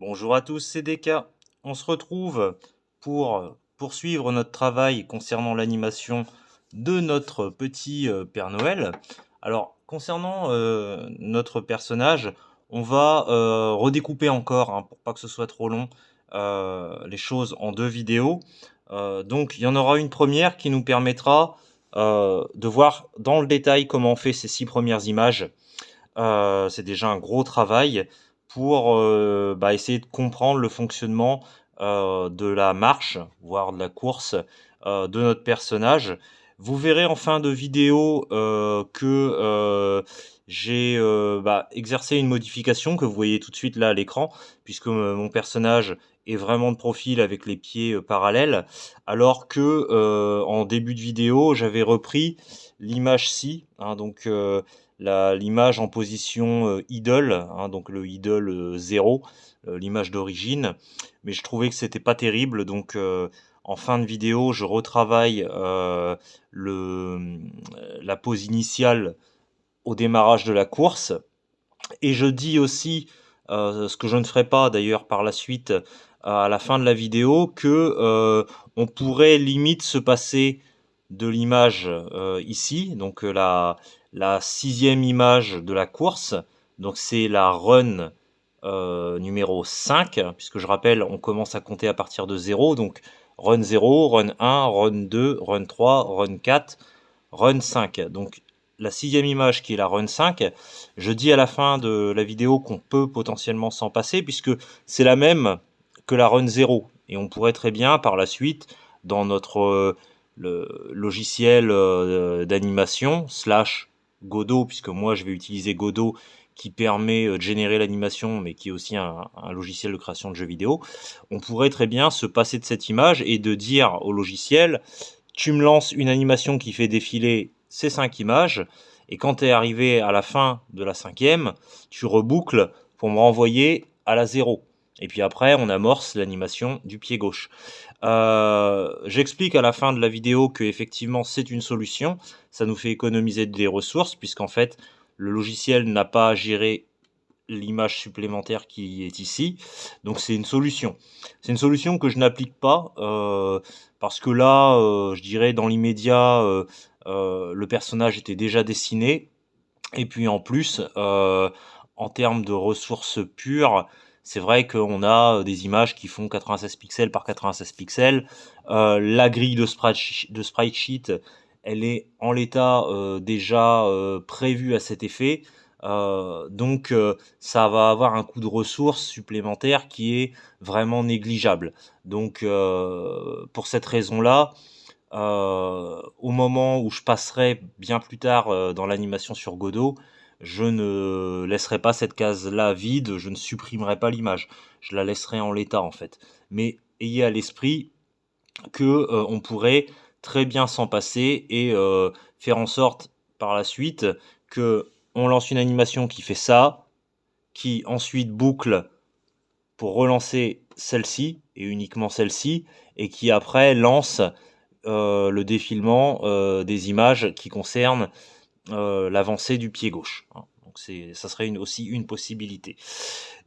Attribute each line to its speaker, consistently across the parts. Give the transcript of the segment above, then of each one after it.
Speaker 1: Bonjour à tous, c'est DK. On se retrouve pour poursuivre notre travail concernant l'animation de notre petit Père Noël. Alors, concernant notre personnage, on va redécouper encore, hein, pour pas que ce soit trop long, les choses en 2 vidéos. Donc, il y en aura une première qui nous permettra de voir dans le détail comment on fait ces 6 premières images. C'est déjà un gros travail pour essayer de comprendre le fonctionnement de la marche, voire de la course de notre personnage. Vous verrez en fin de vidéo que j'ai exercé une modification que vous voyez tout de suite là à l'écran, puisque mon personnage est vraiment de profil avec les pieds parallèles, alors que en début de vidéo, j'avais repris l'image ci, hein, donc l'image en position idle, hein, donc le idle 0, l'image d'origine, mais je trouvais que c'était pas terrible, donc en fin de vidéo, je retravaille la pose initiale au démarrage de la course, et je dis aussi, ce que je ne ferai pas d'ailleurs par la suite, à la fin de la vidéo, que on pourrait limite se passer de l'image ici, donc la 6e image de la course, donc c'est la run numéro 5, puisque je rappelle, on commence à compter à partir de 0, donc run 0, run 1, run 2, run 3, run 4, run 5. Donc la 6e image qui est la run 5, je dis à la fin de la vidéo qu'on peut potentiellement s'en passer, puisque c'est la même que la run 0, et on pourrait très bien par la suite, dans notre le logiciel d'animation slash Godot, puisque moi je vais utiliser Godot qui permet de générer l'animation, mais qui est aussi un logiciel de création de jeux vidéo, on pourrait très bien se passer de cette image et de dire au logiciel, tu me lances une animation qui fait défiler ces 5 images, et quand tu es arrivé à la fin de la 5e, tu reboucles pour me renvoyer à la 0. Et puis après, on amorce l'animation du pied gauche. J'explique à la fin de la vidéo que effectivement c'est une solution, ça nous fait économiser des ressources, puisqu'en fait, le logiciel n'a pas à gérer l'image supplémentaire qui est ici, donc c'est une solution. C'est une solution que je n'applique pas, parce que là, je dirais dans l'immédiat, le personnage était déjà dessiné, et puis en plus, en termes de ressources pures, c'est vrai qu'on a des images qui font 96 pixels par 96 pixels. La grille de sprite sheet, elle est en l'état déjà prévue à cet effet. Donc ça va avoir un coût de ressources supplémentaire qui est vraiment négligeable. Donc pour cette raison-là, au moment où je passerai bien plus tard dans l'animation sur Godot, je ne laisserai pas cette case-là vide, je ne supprimerai pas l'image, je la laisserai en l'état en fait. Mais ayez à l'esprit que on pourrait très bien s'en passer et faire en sorte par la suite que on lance une animation qui fait ça, qui ensuite boucle pour relancer celle-ci et uniquement celle-ci, et qui après lance le défilement des images qui concernent l'avancée du pied gauche, hein. Donc ça serait aussi une possibilité.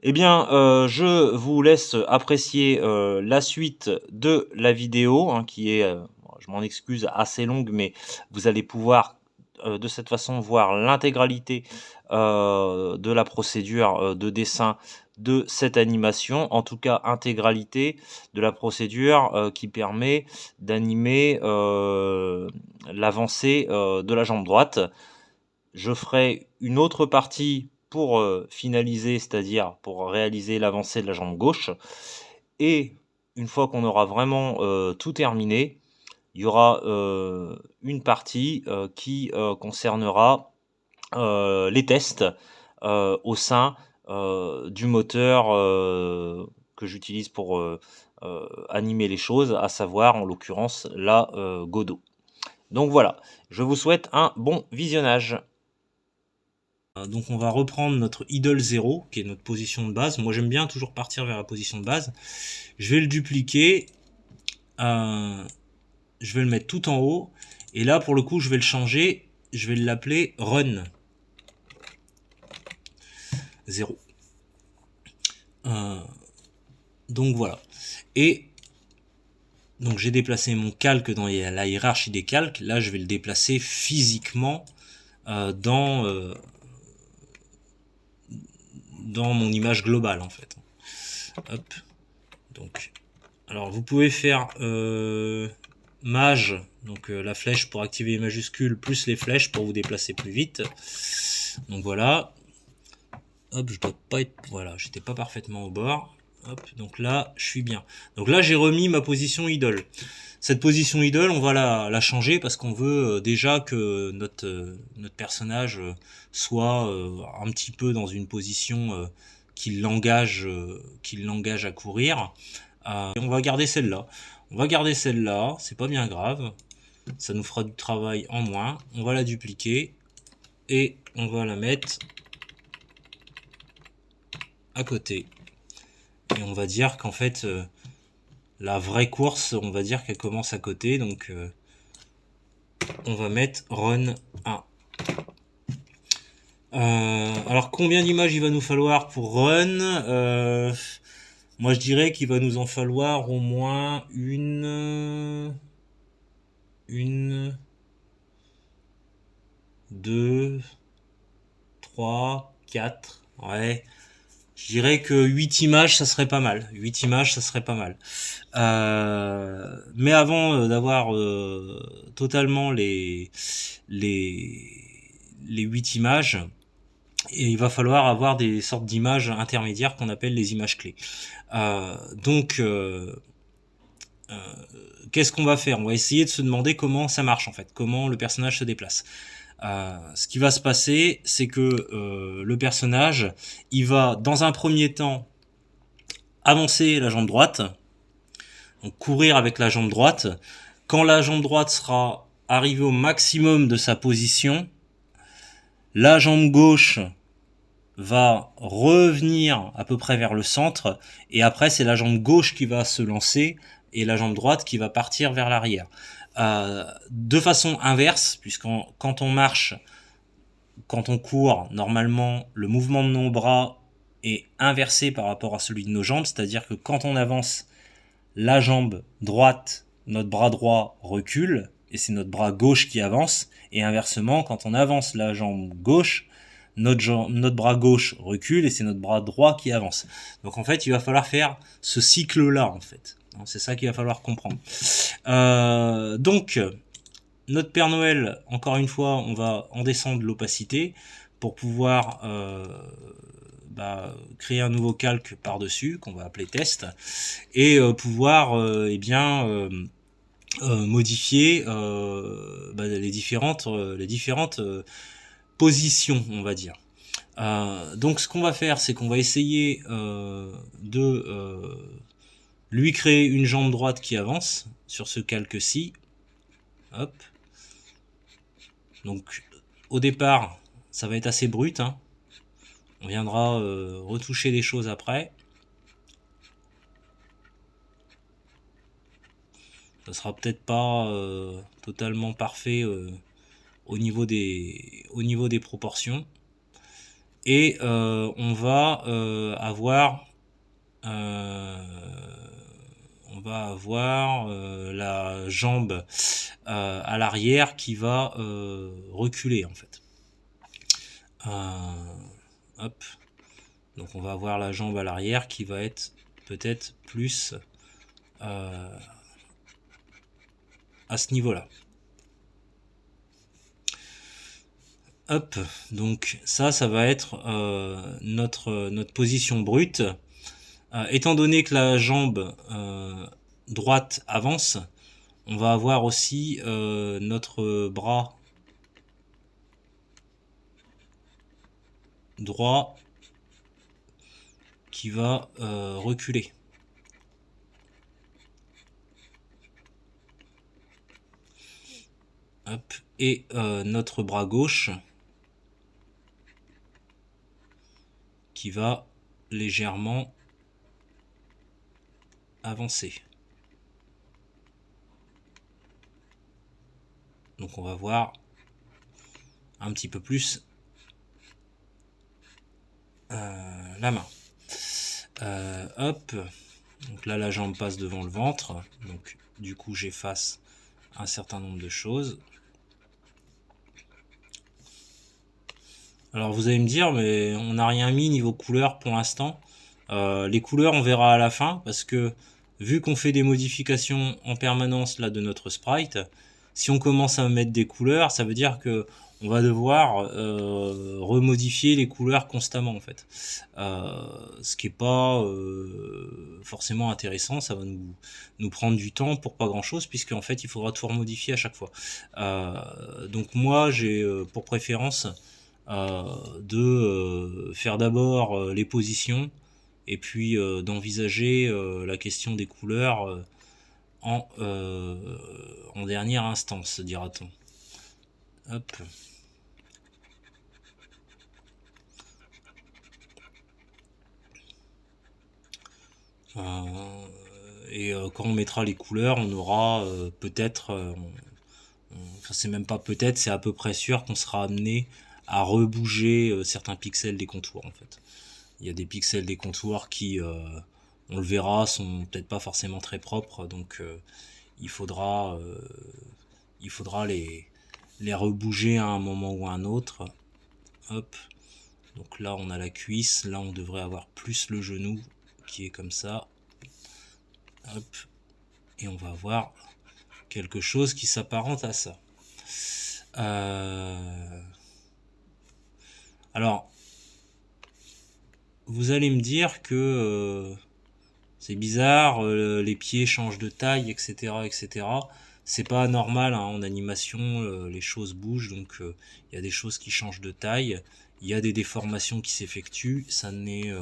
Speaker 1: Eh bien, je vous laisse apprécier la suite de la vidéo, hein, qui est, je m'en excuse, assez longue, mais vous allez pouvoir de cette façon voir l'intégralité de la procédure de dessin de cette animation, en tout cas intégralité de la procédure qui permet d'animer l'avancée de la jambe droite. Je ferai une autre partie pour finaliser, c'est-à-dire pour réaliser l'avancée de la jambe gauche, et une fois qu'on aura vraiment tout terminé, il y aura une partie qui concernera les tests au sein du moteur que j'utilise pour animer les choses, à savoir en l'occurrence la Godot. Donc voilà, je vous souhaite un bon visionnage. Donc on va reprendre notre idle 0, qui est notre position de base. Moi j'aime bien toujours partir vers la position de base. Je vais le dupliquer, je vais le mettre tout en haut, et là pour le coup je vais le changer, je vais l'appeler run 0.
Speaker 2: Donc voilà. Et donc j'ai déplacé mon calque dans la hiérarchie des calques. Là, je vais le déplacer physiquement dans mon image globale en fait. Hop. Donc, alors vous pouvez faire mage, donc la flèche pour activer les majuscules, plus les flèches pour vous déplacer plus vite. Donc voilà. Hop, je dois pas être. Voilà, j'étais pas parfaitement au bord. Hop, donc là, je suis bien. Donc là, j'ai remis ma position idole. Cette position idole, on va la changer parce qu'on veut déjà que notre personnage soit un petit peu dans une position qui l'engage à courir. Et on va garder celle-là. On va garder celle-là, c'est pas bien grave. Ça nous fera du travail en moins. On va la dupliquer et on va la mettre à côté. Et on va dire qu'en fait, la vraie course, on va dire qu'elle commence à côté. Donc, on va mettre run 1. Alors, combien d'images il va nous falloir pour run moi, je dirais qu'il va nous en falloir au moins une, 2, 3, 4. Ouais. Je dirais que 8 images, ça serait pas mal. 8 images, ça serait pas mal. Mais avant d'avoir totalement les, les 8 images, et il va falloir avoir des sortes d'images intermédiaires qu'on appelle les images clés. Donc, qu'est-ce qu'on va faire? On va essayer de se demander comment ça marche en fait, comment le personnage se déplace. Ce qui va se passer, c'est que le personnage, il va dans un premier temps avancer la jambe droite, donc courir avec la jambe droite. Quand la jambe droite sera arrivée au maximum de sa position, la jambe gauche va revenir à peu près vers le centre, et après c'est la jambe gauche qui va se lancer et la jambe droite qui va partir vers l'arrière. De façon inverse, puisqu'on quand on marche, quand on court, normalement le mouvement de nos bras est inversé par rapport à celui de nos jambes, c'est-à-dire que quand on avance la jambe droite, notre bras droit recule, et c'est notre bras gauche qui avance, et inversement, quand on avance la jambe gauche, notre bras gauche recule, et c'est notre bras droit qui avance. Donc en fait, il va falloir faire ce cycle-là, en fait. C'est ça qu'il va falloir comprendre. Donc, notre Père Noël, encore une fois, on va en descendre l'opacité pour pouvoir créer un nouveau calque par-dessus, qu'on va appeler test, et pouvoir modifier les différentes positions, on va dire. Donc ce qu'on va faire, c'est qu'on va essayer de lui créer une jambe droite qui avance sur ce calque-ci. Hop. Donc au départ, ça va être assez brut, hein. On viendra retoucher des choses après. Ça sera peut-être pas totalement parfait au niveau des proportions. Et on va avoir la jambe à l'arrière qui va reculer en fait. Hop. Donc on va avoir la jambe à l'arrière qui va être peut-être plus à ce niveau-là. Hop, donc ça va être notre position brute. Étant donné que la jambe droite avance, on va avoir aussi notre bras droit qui va reculer. Hop, et notre bras gauche qui va légèrement avancer. Donc on va voir un petit peu plus la main. Hop. Donc là, la jambe passe devant le ventre. Donc du coup, j'efface un certain nombre de choses. Alors vous allez me dire, mais on n'a rien mis niveau couleur pour l'instant. Les couleurs, on verra à la fin, parce que vu qu'on fait des modifications en permanence là de notre sprite, si on commence à mettre des couleurs, ça veut dire que on va devoir remodifier les couleurs constamment en fait. Ce qui est pas forcément intéressant, ça va nous prendre du temps pour pas grand chose, puisque en fait il faudra tout remodifier à chaque fois. Donc moi j'ai pour préférence de faire d'abord les positions et puis d'envisager la question des couleurs en dernière instance, dira-t-on. Hop. Et quand on mettra les couleurs, on aura peut-être, enfin c'est même pas peut-être, c'est à peu près sûr qu'on sera amené à rebouger certains pixels des contours en fait. Il y a des pixels des contours qui, on le verra, sont peut-être pas forcément très propres, donc il faudra les rebouger à un moment ou à un autre. Hop. Donc là on a la cuisse, là on devrait avoir plus le genou qui est comme ça. Hop. Et on va avoir quelque chose qui s'apparente à ça. Alors, vous allez me dire que c'est bizarre, les pieds changent de taille, etc., etc. C'est pas normal, hein, en animation, les choses bougent, donc il y a des choses qui changent de taille, il y a des déformations qui s'effectuent, ça n'est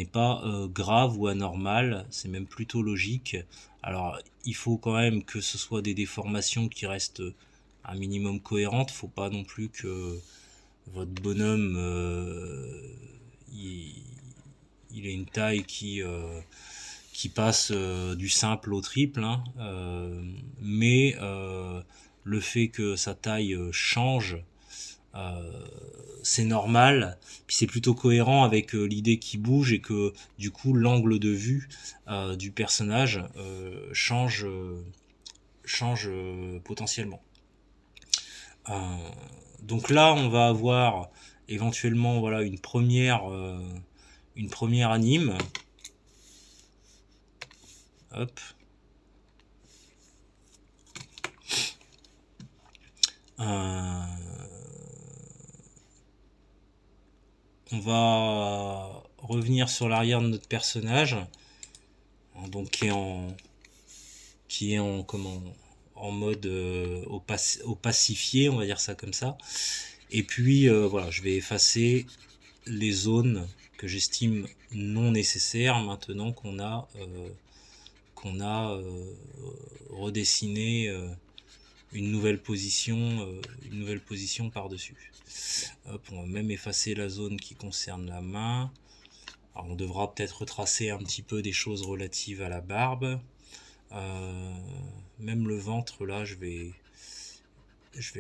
Speaker 2: pas grave ou anormal, c'est même plutôt logique. Alors, il faut quand même que ce soit des déformations qui restent un minimum cohérentes, faut pas non plus que votre bonhomme il ait une taille qui passe du simple au triple, hein, mais le fait que sa taille change, c'est normal, puis c'est plutôt cohérent avec l'idée qui bouge et que du coup l'angle de vue du personnage change potentiellement. Donc là on va avoir éventuellement voilà une première anime. Hop. On va revenir sur l'arrière de notre personnage, donc qui est en mode opacifié, on va dire ça comme ça. Et puis voilà, je vais effacer les zones que j'estime non nécessaires maintenant qu'on a redessiné une nouvelle position par-dessus. Hop, on va même effacer la zone qui concerne la main. Alors on devra peut-être retracer un petit peu des choses relatives à la barbe. Même le ventre là, je vais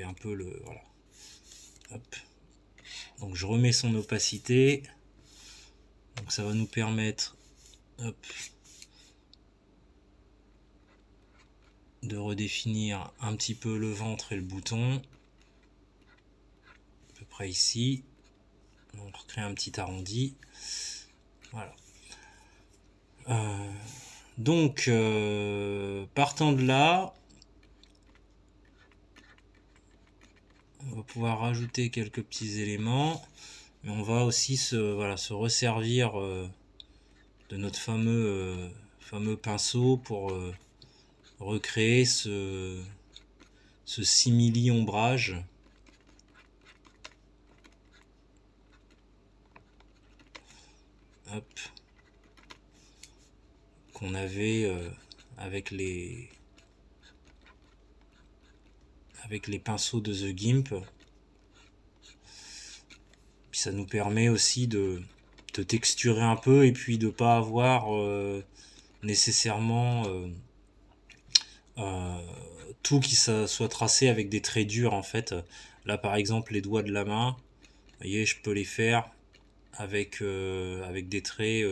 Speaker 2: un peu le voilà. Hop. Donc je remets son opacité. Donc ça va nous permettre, hop, de redéfinir un petit peu le ventre et le bouton. À peu près ici. On recrée un petit arrondi. Voilà. Donc, partant de là, on va pouvoir rajouter quelques petits éléments. Mais on va aussi se resservir de notre fameux pinceau pour recréer ce simili ombrage. Hop. Qu'on avait avec les pinceaux de The Gimp. Puis ça nous permet aussi de texturer un peu et puis de pas avoir nécessairement tout qui soit tracé avec des traits durs en fait. Là par exemple les doigts de la main, vous voyez, je peux les faire avec des traits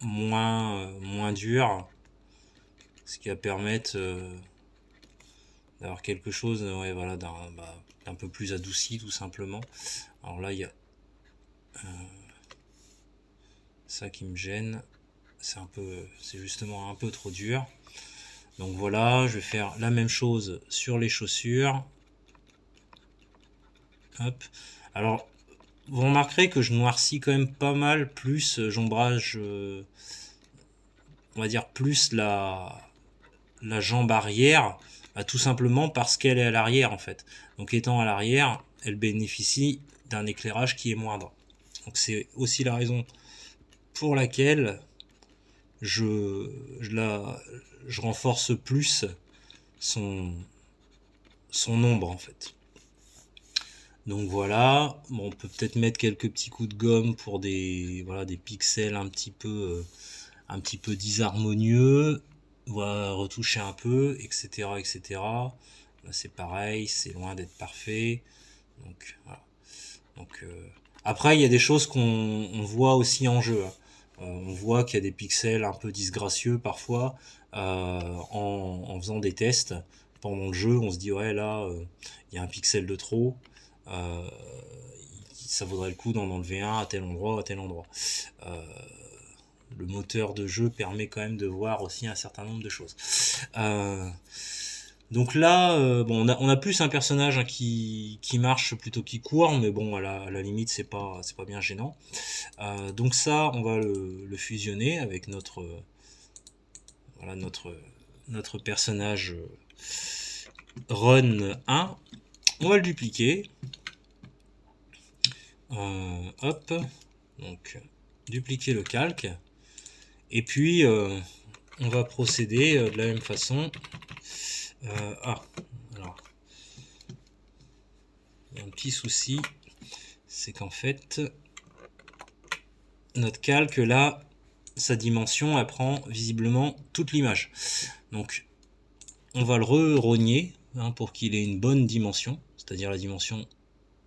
Speaker 2: moins dur, ce qui va permettre d'avoir quelque chose, ouais, voilà, d'un peu plus adouci, tout simplement. Alors là, il y a ça qui me gêne, c'est justement un peu trop dur. Donc voilà, je vais faire la même chose sur les chaussures. Hop. Alors, vous remarquerez que je noircis quand même pas mal plus, j'ombrage, on va dire plus la jambe arrière, tout simplement parce qu'elle est à l'arrière en fait. Donc étant à l'arrière, elle bénéficie d'un éclairage qui est moindre. Donc c'est aussi la raison pour laquelle je, je, la, je renforce plus son ombre en fait. Donc voilà, bon, on peut peut-être mettre quelques petits coups de gomme pour des pixels un petit peu disharmonieux, voilà, retoucher un peu, etc., etc. Là c'est pareil, c'est loin d'être parfait. Donc voilà. Donc après il y a des choses qu'on voit aussi en jeu, hein. On voit qu'il y a des pixels un peu disgracieux parfois en faisant des tests pendant le jeu. On se dit ouais là il y a un pixel de trop. Euh, Ça vaudrait le coup d'en enlever un à tel endroit ou à tel endroit. Euh, le moteur de jeu permet quand même de voir aussi un certain nombre de choses. Donc là, bon, on a plus un personnage, hein, qui marche plutôt qu'il court, mais bon, à la limite, c'est pas bien gênant. Donc ça, on va le fusionner avec voilà, notre personnage Run 1. On va le dupliquer. Hop, donc dupliquer le calque. Et puis, on va procéder de la même façon. Alors, il y a un petit souci, c'est qu'en fait, notre calque là, sa dimension, elle prend visiblement toute l'image. Donc, on va le rogner, hein, pour qu'il ait une bonne dimension, c'est-à-dire la dimension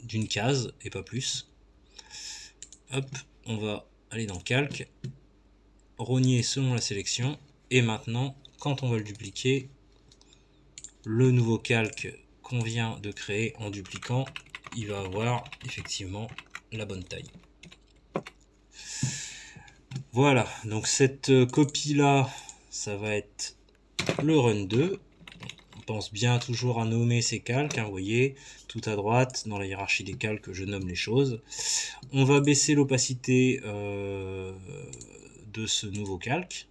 Speaker 2: d'une case et pas plus. Hop, on va aller dans calque, rogner selon la sélection, et maintenant, quand on va le dupliquer, le nouveau calque qu'on vient de créer en dupliquant, il va avoir effectivement la bonne taille. Voilà, donc cette copie là, ça va être le Run 2. On pense bien toujours à nommer ces calques, hein, vous voyez, tout à droite, dans la hiérarchie des calques, je nomme les choses. On va baisser l'opacité de ce nouveau calque.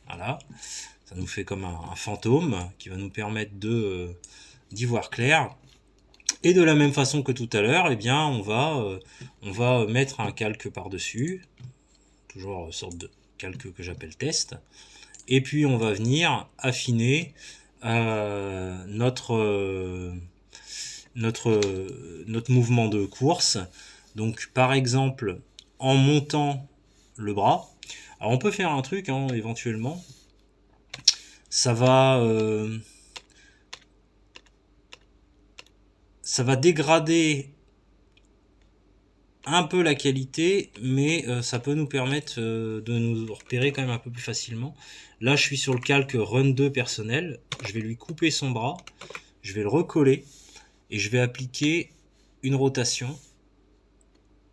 Speaker 2: Voilà, ça nous fait comme un fantôme qui va nous permettre d'y voir clair. Et de la même façon que tout à l'heure, eh bien, on va mettre un calque par-dessus, toujours une sorte de calque que j'appelle test. Et puis on va venir affiner notre mouvement de course. Donc par exemple, en montant le bras, alors on peut faire un truc, hein, éventuellement, ça va dégrader un peu la qualité, mais ça peut nous permettre de nous repérer quand même un peu plus facilement. Là, je suis sur le calque Run 2 personnel. Je vais lui couper son bras, je vais le recoller et je vais appliquer une rotation.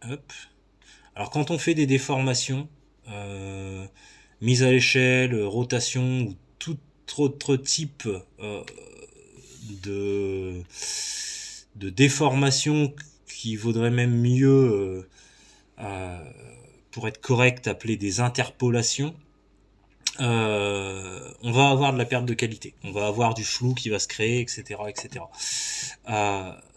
Speaker 2: Hop. Alors, quand on fait des déformations, mise à l'échelle, rotation ou tout autre type de déformation qui vaudrait même mieux, pour être correct, appeler des interpolations, on va avoir de la perte de qualité. On va avoir du flou qui va se créer, etc., etc.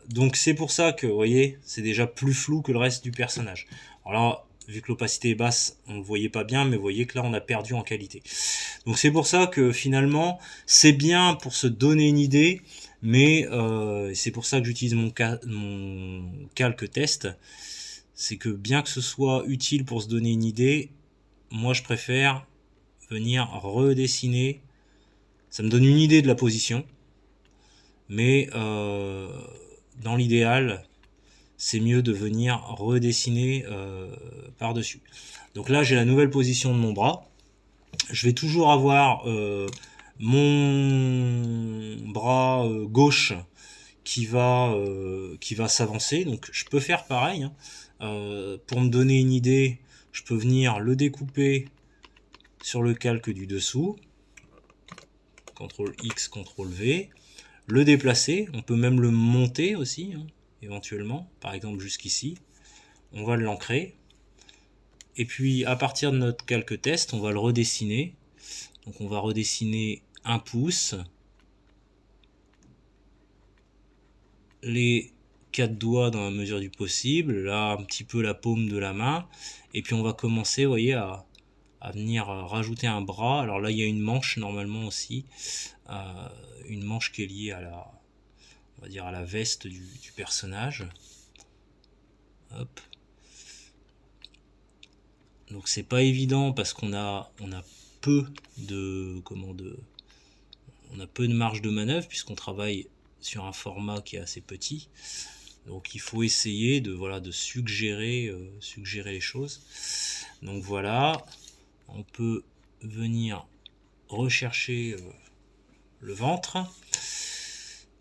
Speaker 2: Donc c'est pour ça que, vous voyez, c'est déjà plus flou que le reste du personnage. Alors là, vu que l'opacité est basse, on ne le voyait pas bien, mais vous voyez que là, on a perdu en qualité. Donc c'est pour ça que finalement, c'est bien pour se donner une idée, mais c'est pour ça que j'utilise mon calque test. C'est que bien que ce soit utile pour se donner une idée, moi je préfère venir redessiner. Ça me donne une idée de la position, mais dans l'idéal, c'est mieux de venir redessiner par-dessus. Donc là, j'ai la nouvelle position de mon bras. Je vais toujours avoir mon bras gauche qui va s'avancer. Donc je peux faire pareil, hein. Pour me donner une idée, je peux venir le découper sur le calque du dessous. CTRL X, CTRL V. Le déplacer. On peut même le monter aussi, hein, éventuellement. Par exemple jusqu'ici. On va l'ancrer. Et puis à partir de notre calque test, on va le redessiner. Donc on va redessiner un pouce. Les 4 doigts dans la mesure du possible. Là, un petit peu la paume de la main. Et puis on va commencer, vous voyez, à venir rajouter un bras. Alors là, il y a une manche normalement aussi. Une manche qui est liée à la, on va dire, à la veste du personnage. Hop. Donc c'est pas évident parce qu'on a peu de on a peu de marge de manœuvre puisqu'on travaille sur un format qui est assez petit. Donc il faut essayer de suggérer les choses. Donc voilà, on peut venir rechercher le ventre.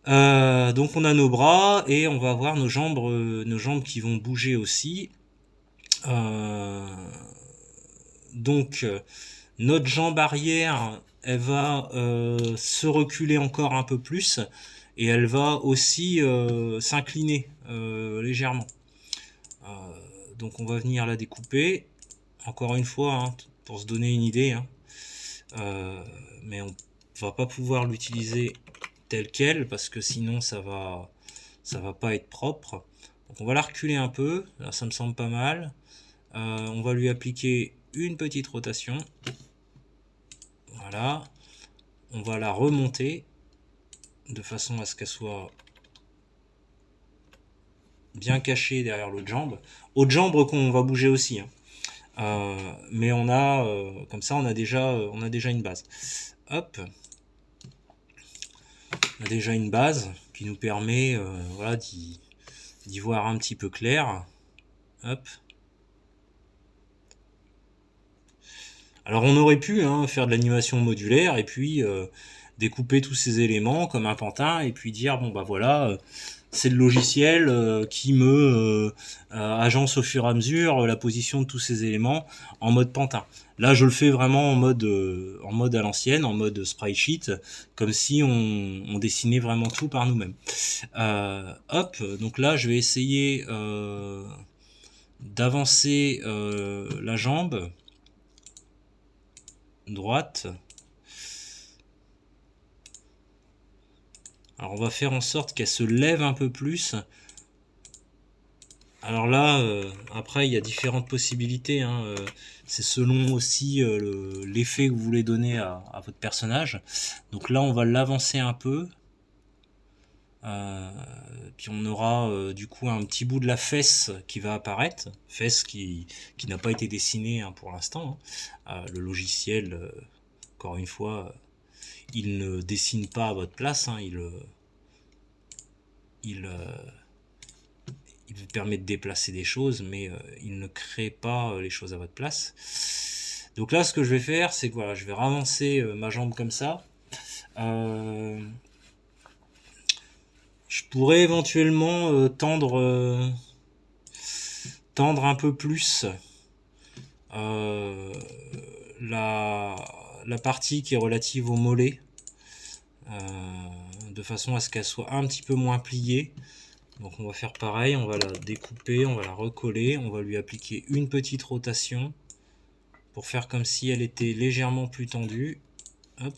Speaker 2: Donc on a nos bras et on va avoir nos jambes qui vont bouger aussi. Donc notre jambe arrière, elle va se reculer encore un peu plus et elle va aussi s'incliner légèrement. Donc on va venir la découper, encore une fois, hein, pour se donner une idée, hein. Mais on va pas pouvoir l'utiliser tel quel parce que sinon ça va pas être propre. Donc on va la reculer un peu, là ça me semble pas mal. On va lui appliquer une petite rotation. Voilà. On va la remonter de façon à ce qu'elle soit bien cachée derrière l'autre jambe. Autre jambe qu'on va bouger aussi, hein. Mais on a comme ça on a déjà une base. Hop. On a déjà une base qui nous permet voilà, d'y voir un petit peu clair. Hop. Alors on aurait pu faire de l'animation modulaire et puis découper tous ces éléments comme un pantin et puis dire bon bah voilà, c'est le logiciel qui me agence au fur et à mesure la position de tous ces éléments en mode pantin. Là je le fais vraiment en mode à l'ancienne, en mode sprite sheet, comme si on dessinait vraiment tout par nous-mêmes. Hop, donc là je vais essayer d'avancer la jambe droite. Alors on va faire en sorte qu'elle se lève un peu plus. Alors là, après il y a différentes possibilités, hein. C'est selon aussi l'effet que vous voulez donner à votre personnage. Donc là on va l'avancer un peu. Puis on aura du coup un petit bout de la fesse qui va apparaître. Fesse qui n'a pas été dessinée, hein, pour l'instant, hein. Le logiciel, encore une fois, il ne dessine pas à votre place, hein. Il vous permet de déplacer des choses, mais il ne crée pas les choses à votre place. Donc là, ce que je vais faire, c'est que voilà, je vais ravancer ma jambe comme ça. Je pourrais éventuellement tendre un peu plus la partie qui est relative au mollet, de façon à ce qu'elle soit un petit peu moins pliée. Donc on va faire pareil, on va la découper, on va la recoller, on va lui appliquer une petite rotation pour faire comme si elle était légèrement plus tendue. Hop.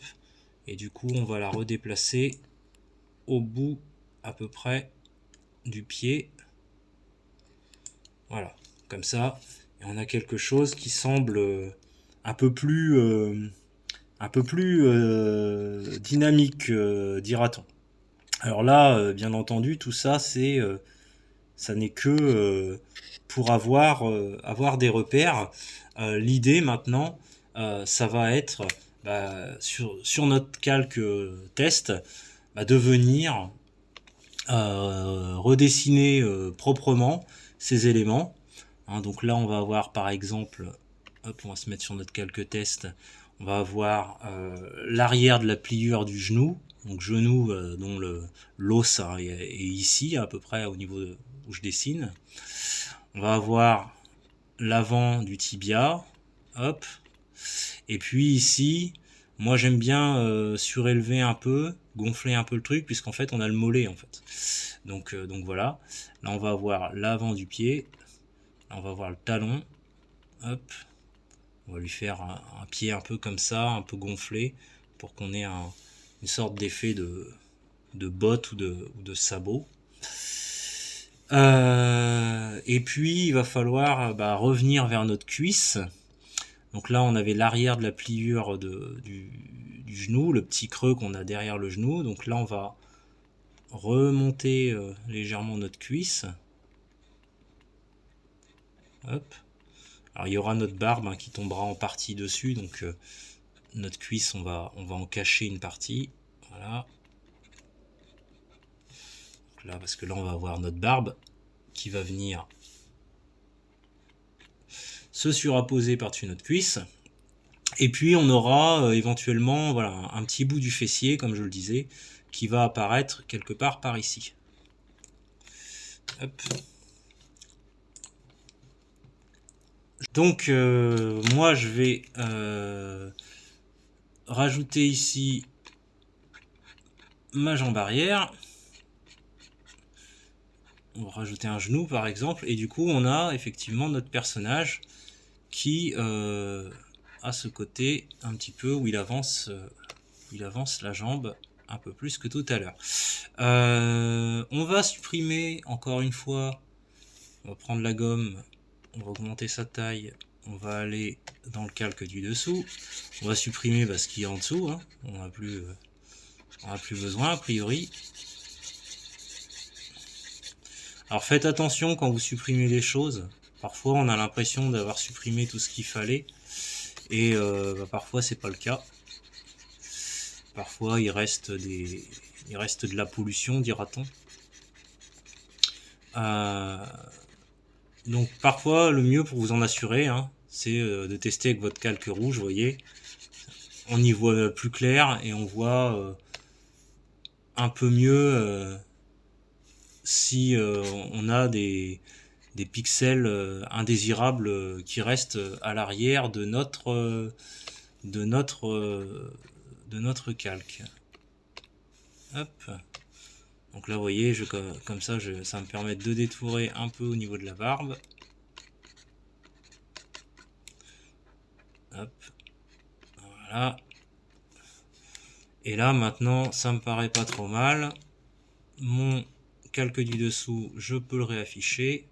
Speaker 2: Et du coup on va la redéplacer au bout à peu près du pied. Voilà, comme ça. Et on a quelque chose qui semble un peu plus dynamique, dira-t-on. Alors là, bien entendu, tout ça, ça n'est que pour avoir des repères. L'idée maintenant, ça va être sur notre calque test, de venir redessiner proprement ces éléments. Hein, donc là, on va avoir par exemple, hop, on va se mettre sur notre calque test, on va avoir l'arrière de la pliure du genou, donc genou dont l'os est ici à peu près au niveau où je dessine. On va avoir l'avant du tibia, hop, et puis ici, moi j'aime bien surélever un peu, gonfler un peu le truc, puisqu'en fait on a le mollet en fait. Donc voilà, là on va avoir l'avant du pied, là on va voir le talon, hop, on va lui faire un pied un peu comme ça, un peu gonflé, pour qu'on ait une sorte d'effet de botte ou de sabot. Et puis il va falloir revenir vers notre cuisse. Donc là on avait l'arrière de la pliure du genou, le petit creux qu'on a derrière le genou. Donc là on va remonter légèrement notre cuisse. Hop. Alors il y aura notre barbe qui tombera en partie dessus, donc notre cuisse on va en cacher une partie. Voilà. Donc là, parce que là on va avoir notre barbe qui va venir se surapposer par-dessus notre cuisse. Et puis on aura éventuellement voilà, un petit bout du fessier, comme je le disais, qui va apparaître quelque part par ici. Hop. Donc moi je vais rajouter ici ma jambe arrière. On va rajouter un genou par exemple, et du coup on a effectivement notre personnage qui a ce côté un petit peu où il avance la jambe un peu plus que tout à l'heure. On va supprimer encore une fois, on va prendre la gomme, on va augmenter sa taille, on va aller dans le calque du dessous, on va supprimer ce qui est en dessous, hein. On n'a plus besoin a priori. Alors faites attention quand vous supprimez les choses, parfois on a l'impression d'avoir supprimé tout ce qu'il fallait, et parfois c'est pas le cas. Parfois il reste de la pollution, dira-t-on. Donc parfois le mieux pour vous en assurer, hein, c'est de tester avec votre calque rouge, vous voyez. On y voit plus clair et on voit un peu mieux si on a des pixels indésirables qui restent à l'arrière de notre calque. Hop. Donc là, vous voyez, comme ça, ça me permet de détourer un peu au niveau de la barbe. Hop. Voilà. Et là, maintenant, ça me paraît pas trop mal. Mon calque du dessous, je peux le réafficher.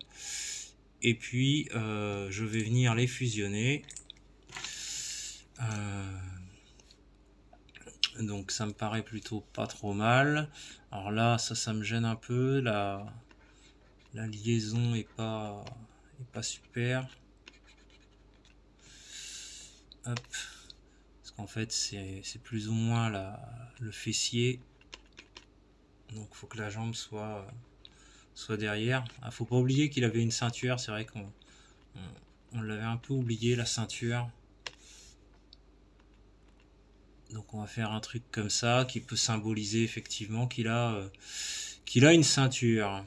Speaker 2: Et puis, je vais venir les fusionner. Donc ça me paraît plutôt pas trop mal. Alors là, ça me gêne un peu. La liaison est pas super. Hop. Parce qu'en fait, c'est plus ou moins le fessier. Donc faut que la jambe soit derrière. Ah, faut pas oublier qu'il avait une ceinture. C'est vrai qu'on l'avait un peu oublié, la ceinture. Donc on va faire un truc comme ça qui peut symboliser effectivement qu'il a une ceinture.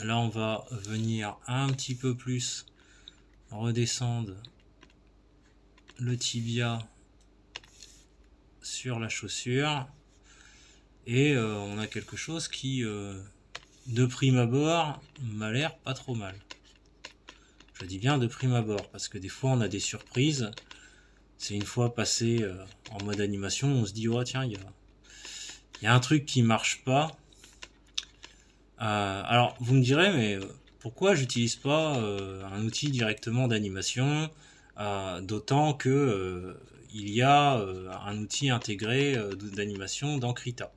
Speaker 2: Là on va venir un petit peu plus redescendre le tibia sur la chaussure. Et on a quelque chose qui de prime abord m'a l'air pas trop mal. Je dis bien de prime abord parce que des fois on a des surprises. C'est une fois passé en mode animation, on se dit oh tiens, il y a un truc qui marche pas. Alors vous me direz mais pourquoi j'utilise pas un outil directement d'animation, d'autant que il y a un outil intégré d'animation dans Krita.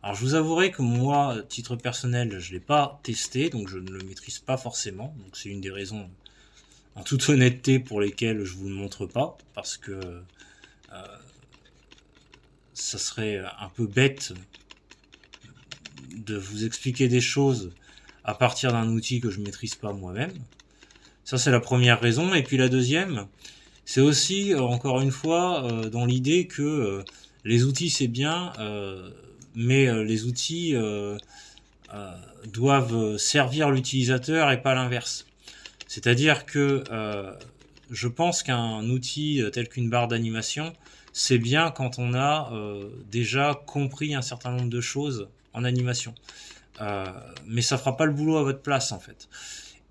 Speaker 2: Alors je vous avouerai que moi, titre personnel, je l'ai pas testé, donc je ne le maîtrise pas forcément. Donc c'est une des raisons, en toute honnêteté, pour lesquelles je vous le montre pas, parce que ça serait un peu bête de vous expliquer des choses à partir d'un outil que je maîtrise pas moi-même. Ça, c'est la première raison. Et puis la deuxième, c'est aussi, encore une fois, dans l'idée que les outils, c'est bien, mais les outils doivent servir l'utilisateur et pas l'inverse. C'est-à-dire que je pense qu'un outil tel qu'une barre d'animation, c'est bien quand on a déjà compris un certain nombre de choses en animation. Mais ça fera pas le boulot à votre place, en fait.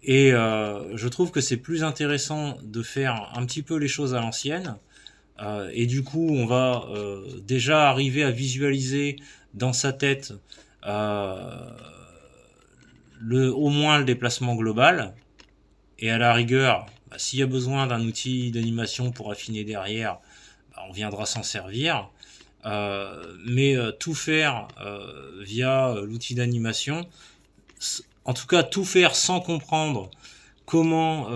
Speaker 2: Et je trouve que c'est plus intéressant de faire un petit peu les choses à l'ancienne. Et du coup, on va déjà arriver à visualiser dans sa tête au moins le déplacement global. Et à la rigueur, s'il y a besoin d'un outil d'animation pour affiner derrière, on viendra s'en servir. Mais tout faire via l'outil d'animation, en tout cas tout faire sans comprendre comment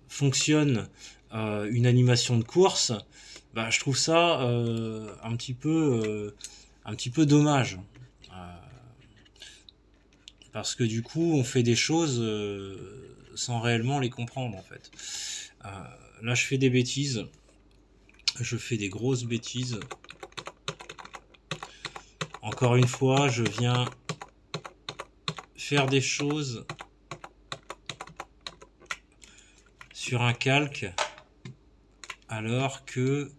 Speaker 2: fonctionne une animation de course, je trouve ça un petit peu dommage. Parce que du coup, on fait des choses sans réellement les comprendre, en fait. Là, je fais des bêtises. Je fais des grosses bêtises. Encore une fois, je viens faire des choses sur un calque alors que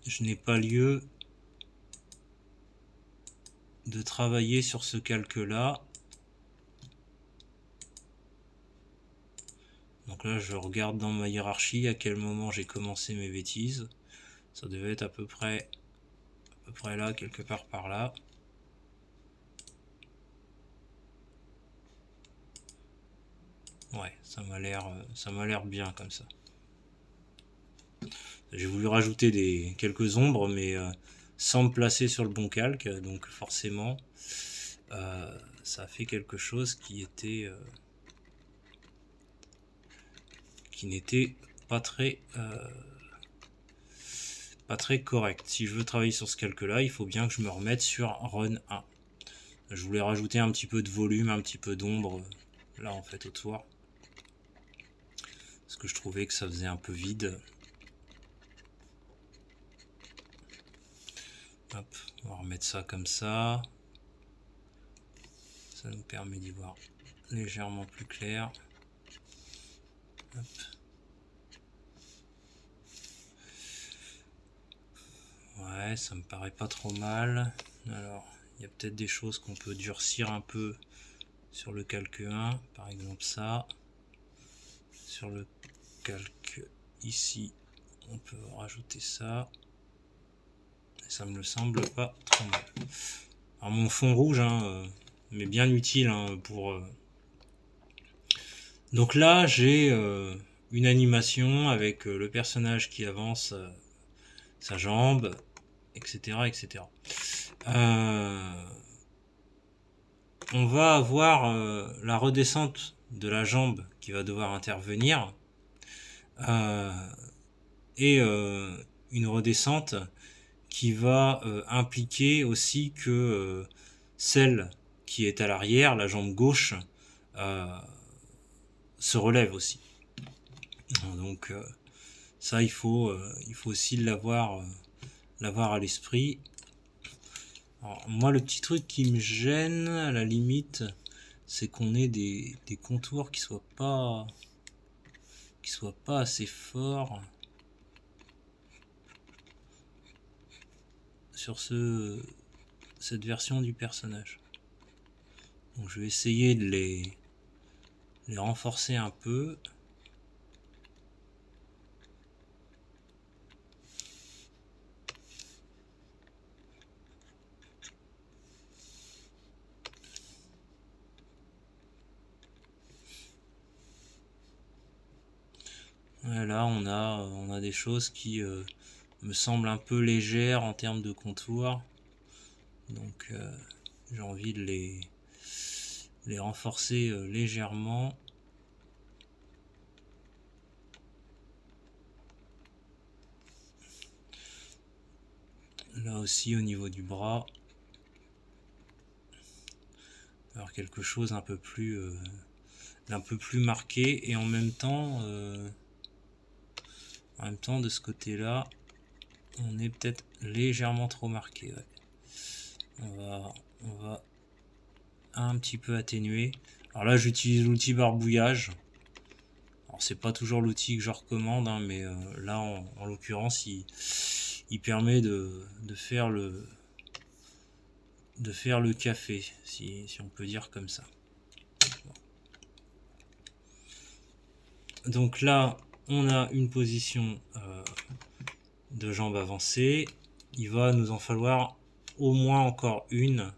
Speaker 2: je n'ai pas lieu de travailler sur ce calque-là. Donc là, je regarde dans ma hiérarchie à quel moment j'ai commencé mes bêtises. Ça devait être à peu près là, quelque part par là. Ouais, ça m'a l'air bien comme ça. J'ai voulu rajouter quelques ombres, mais sans me placer sur le bon calque, donc forcément, ça a fait quelque chose qui n'était pas très correct. Si je veux travailler sur ce calque-là, il faut bien que je me remette sur Run 1. Je voulais rajouter un petit peu de volume, un petit peu d'ombre, là en fait autour. Parce que je trouvais que ça faisait un peu vide. Hop, on va remettre ça comme ça. Ça nous permet d'y voir légèrement plus clair. Hop. Ouais, ça me paraît pas trop mal. Alors, il y a peut-être des choses qu'on peut durcir un peu sur le calque 1, par exemple ça. Sur le calque ici, on peut rajouter ça. Et ça me semble pas trop mal. Alors mon fond rouge, mais bien utile pour... Donc là, j'ai une animation avec le personnage qui avance sa jambe, etc. etc. On va avoir la redescente de la jambe qui va devoir intervenir et une redescente qui va impliquer aussi que celle qui est à l'arrière, la jambe gauche, se relève aussi. Donc ça, il faut aussi l'avoir à l'esprit. Alors, moi, le petit truc qui me gêne, à la limite, c'est qu'on ait des contours qui soient pas assez forts sur cette version du personnage. Donc je vais essayer de les renforcer un peu. Là, on a des choses qui me semblent un peu légères en termes de contours. Donc j'ai envie de les renforcer légèrement. Là aussi au niveau du bras, alors quelque chose d'un peu plus marqué, et en même temps de ce côté là on est peut-être légèrement trop marqué. Ouais. On va un petit peu atténuer. Alors là j'utilise l'outil barbouillage. Alors c'est pas toujours l'outil que je recommande, hein, mais là en l'occurrence il permet de faire le café, si on peut dire comme ça. Donc là on a une position de jambes avancées. Il va nous en falloir au moins encore une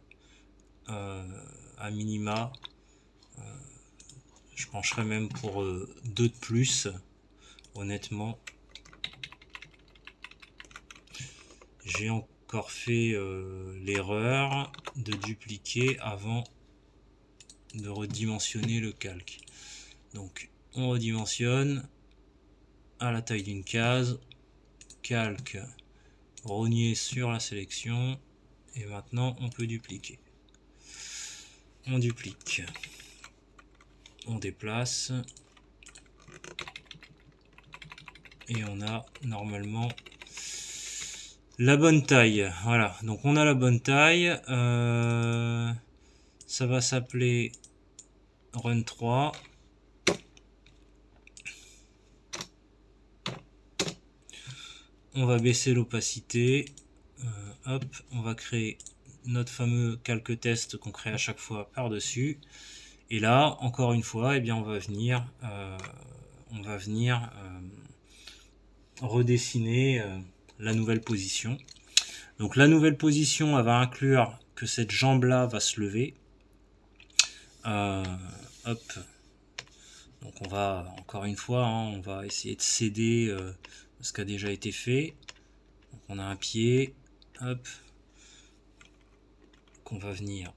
Speaker 2: à minima. Je pencherais même pour 2 de plus, honnêtement. J'ai encore fait l'erreur de dupliquer avant de redimensionner le calque. Donc on redimensionne à la taille d'une case, calque, rogner sur la sélection, et maintenant on peut dupliquer. On duplique, on déplace, et on a normalement la bonne taille. Voilà, donc on a la bonne taille. Ça va s'appeler Run 3. On va baisser l'opacité. Hop, on va créer notre fameux calque test qu'on crée à chaque fois par-dessus. Et là, encore une fois, eh bien, on va venir redessiner la nouvelle position. Donc la nouvelle position, elle va inclure que cette jambe-là va se lever. Hop. Donc on va, encore une fois, hein, on va essayer de céder ce qui a déjà été fait. Donc on a un pied, hop, qu'on va venir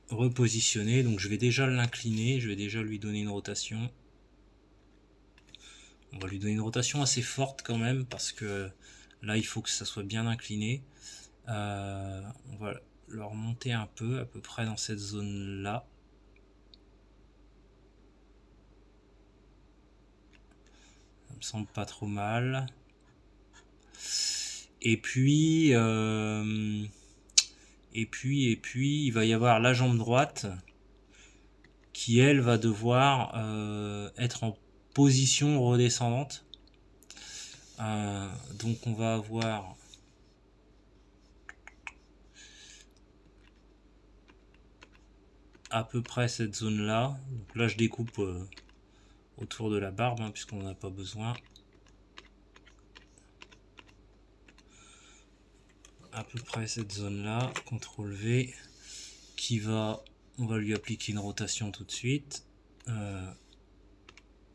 Speaker 2: repositionner. Donc je vais déjà l'incliner, je vais déjà lui donner une rotation. On va lui donner une rotation assez forte quand même, parce que là il faut que ça soit bien incliné. On va le remonter un peu, à peu près dans cette zone là. Ça me semble pas trop mal. Et puis il va y avoir la jambe droite qui, elle, va devoir être en position redescendante. Donc on va avoir à peu près cette zone là. Donc là je découpe autour de la barbe, hein, puisqu'on n'en a pas besoin. À peu près cette zone là, CTRL V, on va lui appliquer une rotation tout de suite.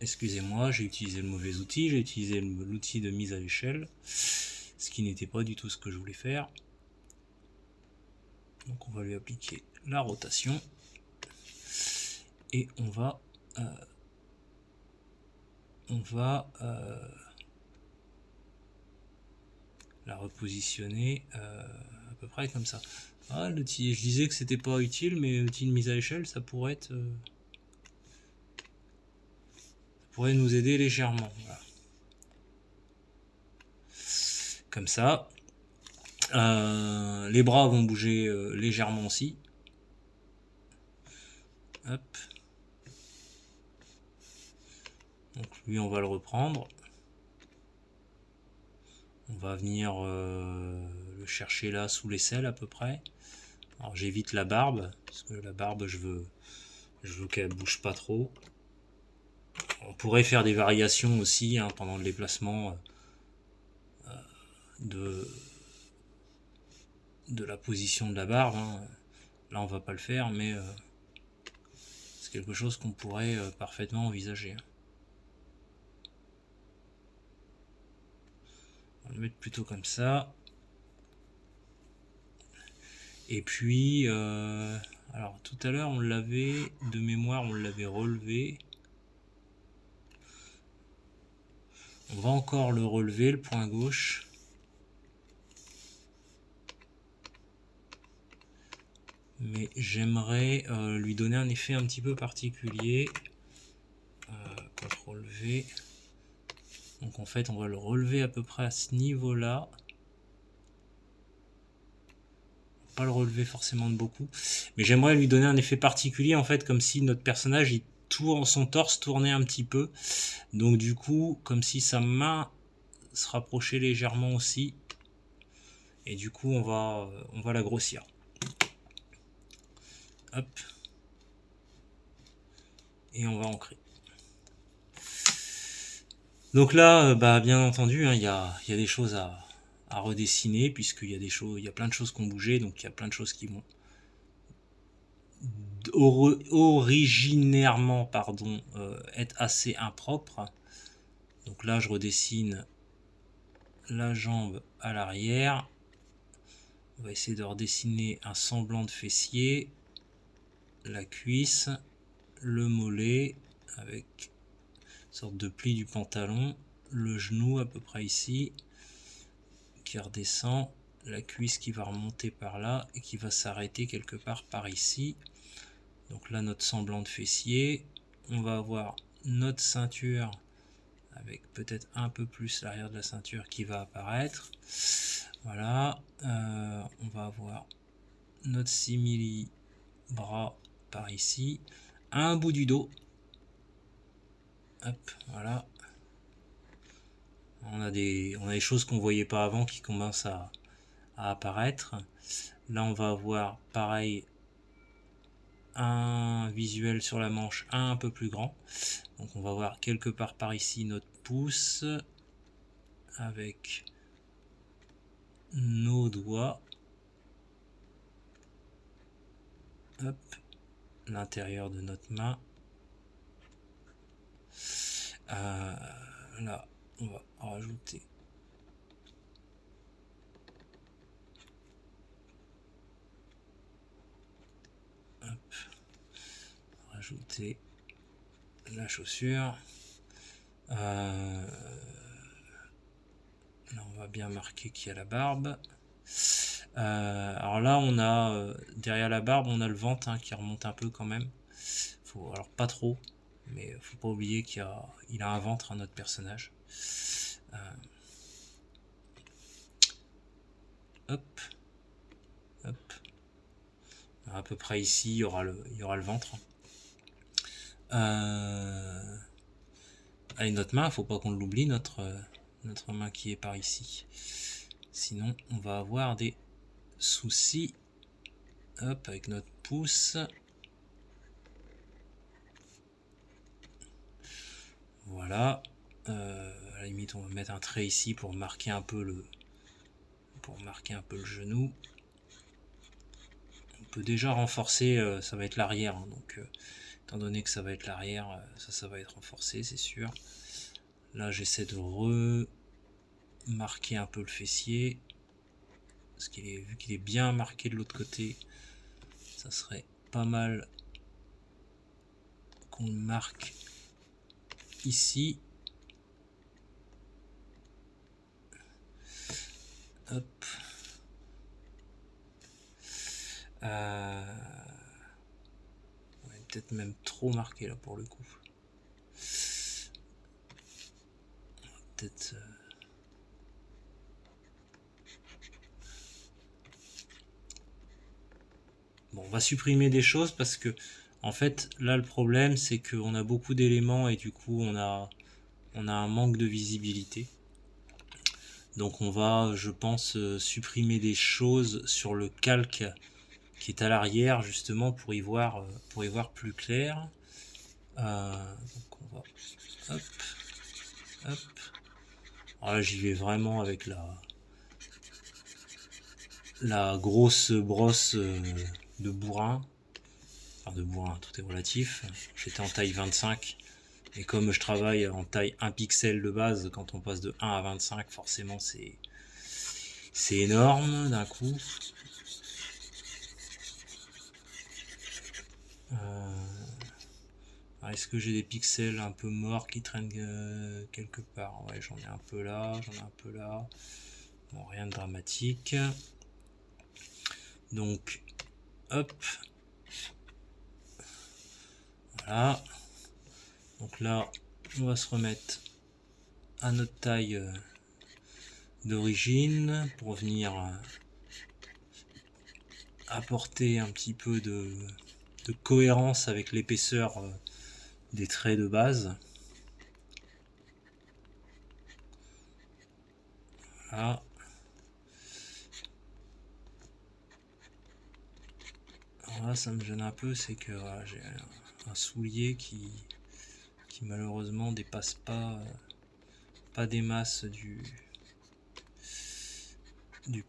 Speaker 2: Excusez-moi, j'ai utilisé le mauvais outil, j'ai utilisé l'outil de mise à l'échelle, ce qui n'était pas du tout ce que je voulais faire. Donc on va lui appliquer la rotation, et on va la repositionner à peu près comme ça. Ah, l'outil, je disais que c'était pas utile, mais l'outil de mise à l'échelle, ça pourrait être pourrait nous aider légèrement. Voilà. Comme ça. Les bras vont bouger légèrement aussi. Hop. Donc lui, on va le reprendre. On va venir le chercher là sous l'aisselle à peu près. Alors j'évite la barbe, parce que la barbe, je veux qu'elle bouge pas trop. On pourrait faire des variations aussi, hein, pendant le déplacement de la position de la barbe, hein. Là on va pas le faire, mais c'est quelque chose qu'on pourrait parfaitement envisager. On va le mettre plutôt comme ça. Et puis alors tout à l'heure on l'avait, de mémoire on l'avait relevé. On va encore le relever, le point gauche. mais j'aimerais lui donner un effet un petit peu particulier. CTRL V. Donc en fait, on va le relever à peu près à ce niveau-là. Pas le relever forcément de beaucoup, mais j'aimerais lui donner un effet particulier en fait, comme si notre personnage il tourne, son torse tournait un petit peu. Donc du coup, comme si sa main se rapprochait légèrement aussi. Et du coup, on va la grossir. Hop. Et on va ancrer. Donc là, bien entendu, hein, il y a des choses à redessiner, puisqu'il y a des choses, il y a plein de choses qui ont bougé, donc il y a plein de choses qui vont originairement être assez impropres. Donc là, je redessine la jambe à l'arrière. On va essayer de redessiner un semblant de fessier, la cuisse, le mollet avec une sorte de pli du pantalon, le genou à peu près ici qui redescend, la cuisse qui va remonter par là et qui va s'arrêter quelque part par ici. Donc là, notre semblant de fessier, on va avoir notre ceinture avec peut-être un peu plus l'arrière de la ceinture qui va apparaître. Voilà, on va avoir notre simili bras par ici, un bout du dos. Hop, voilà. On a des choses qu'on voyait pas avant qui commencent à apparaître. Là, on va avoir pareil un visuel sur la manche un peu plus grand. Donc on va voir quelque part par ici notre pouce avec nos doigts. Hop, l'intérieur de notre main. Là, on va rajouter la chaussure. Là, on va bien marquer qu'il y a la barbe. Alors là, on a derrière la barbe, on a le ventre hein, qui remonte un peu quand même. Alors pas trop, mais faut pas oublier qu'il a un ventre, hein, notre personnage. Hop, hop. À peu près ici, il y aura le ventre. Allez, notre main, faut pas qu'on l'oublie, notre main qui est par ici. Sinon, on va avoir des soucis. Hop, avec notre pouce. Voilà. À la limite, on va mettre un trait ici pour marquer un peu le genou. On peut déjà renforcer, ça va être l'arrière, hein, donc étant donné que ça va être l'arrière, ça va être renforcé, c'est sûr. Là, j'essaie de remarquer un peu le fessier, parce vu qu'il est bien marqué de l'autre côté, ça serait pas mal qu'on le marque ici. Hop. On va peut-être même trop marqué là pour le coup. Peut-être. Bon, on va supprimer des choses parce que en fait là le problème c'est qu'on a beaucoup d'éléments et du coup on a un manque de visibilité. Donc on va, je pense, supprimer des choses sur le calque qui est à l'arrière justement pour y voir plus clair. Donc on va hop, hop. Alors là j'y vais vraiment avec la grosse brosse de bourrin. Enfin de bourrin, tout est relatif. J'étais en taille 25. Et comme je travaille en taille 1 pixel de base, quand on passe de 1 à 25, forcément c'est énorme d'un coup. Est-ce que j'ai des pixels un peu morts qui traînent quelque part? Ouais, j'en ai un peu là, j'en ai un peu là. Bon, rien de dramatique. Donc Hop. Voilà. Donc là, on va se remettre à notre taille d'origine pour venir apporter un petit peu de cohérence avec l'épaisseur des traits de base. Voilà. Alors là, ça me gêne un peu, c'est que voilà, j'ai un soulier qui malheureusement dépasse pas des masses du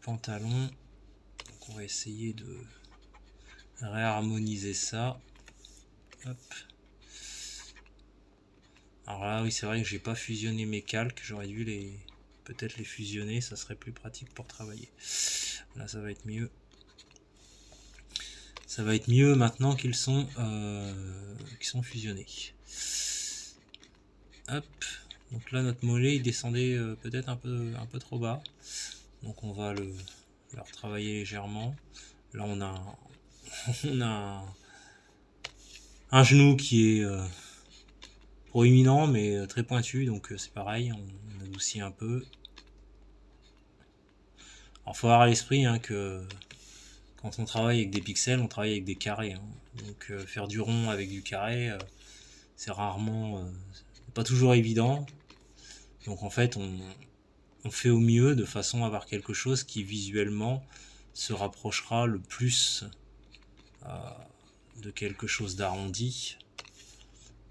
Speaker 2: pantalon. Donc on va essayer de réharmoniser ça. Hop. Alors là, oui, c'est vrai que j'ai pas fusionné mes calques, j'aurais dû peut-être les fusionner, ça serait plus pratique pour travailler. Là, ça va être mieux. Ça va être mieux maintenant qu'ils sont fusionnés. Hop. Donc là, notre mollet il descendait peut-être un peu trop bas. Donc on va le retravailler légèrement. Là, on a un genou qui est proéminent mais très pointu, donc c'est pareil, on adoucit un peu. Alors faut avoir à l'esprit que quand on travaille avec des pixels, on travaille avec des carrés. Donc faire du rond avec du carré, c'est rarement, pas toujours évident. Donc en fait, on fait au mieux de façon à avoir quelque chose qui visuellement se rapprochera le plus de quelque chose d'arrondi.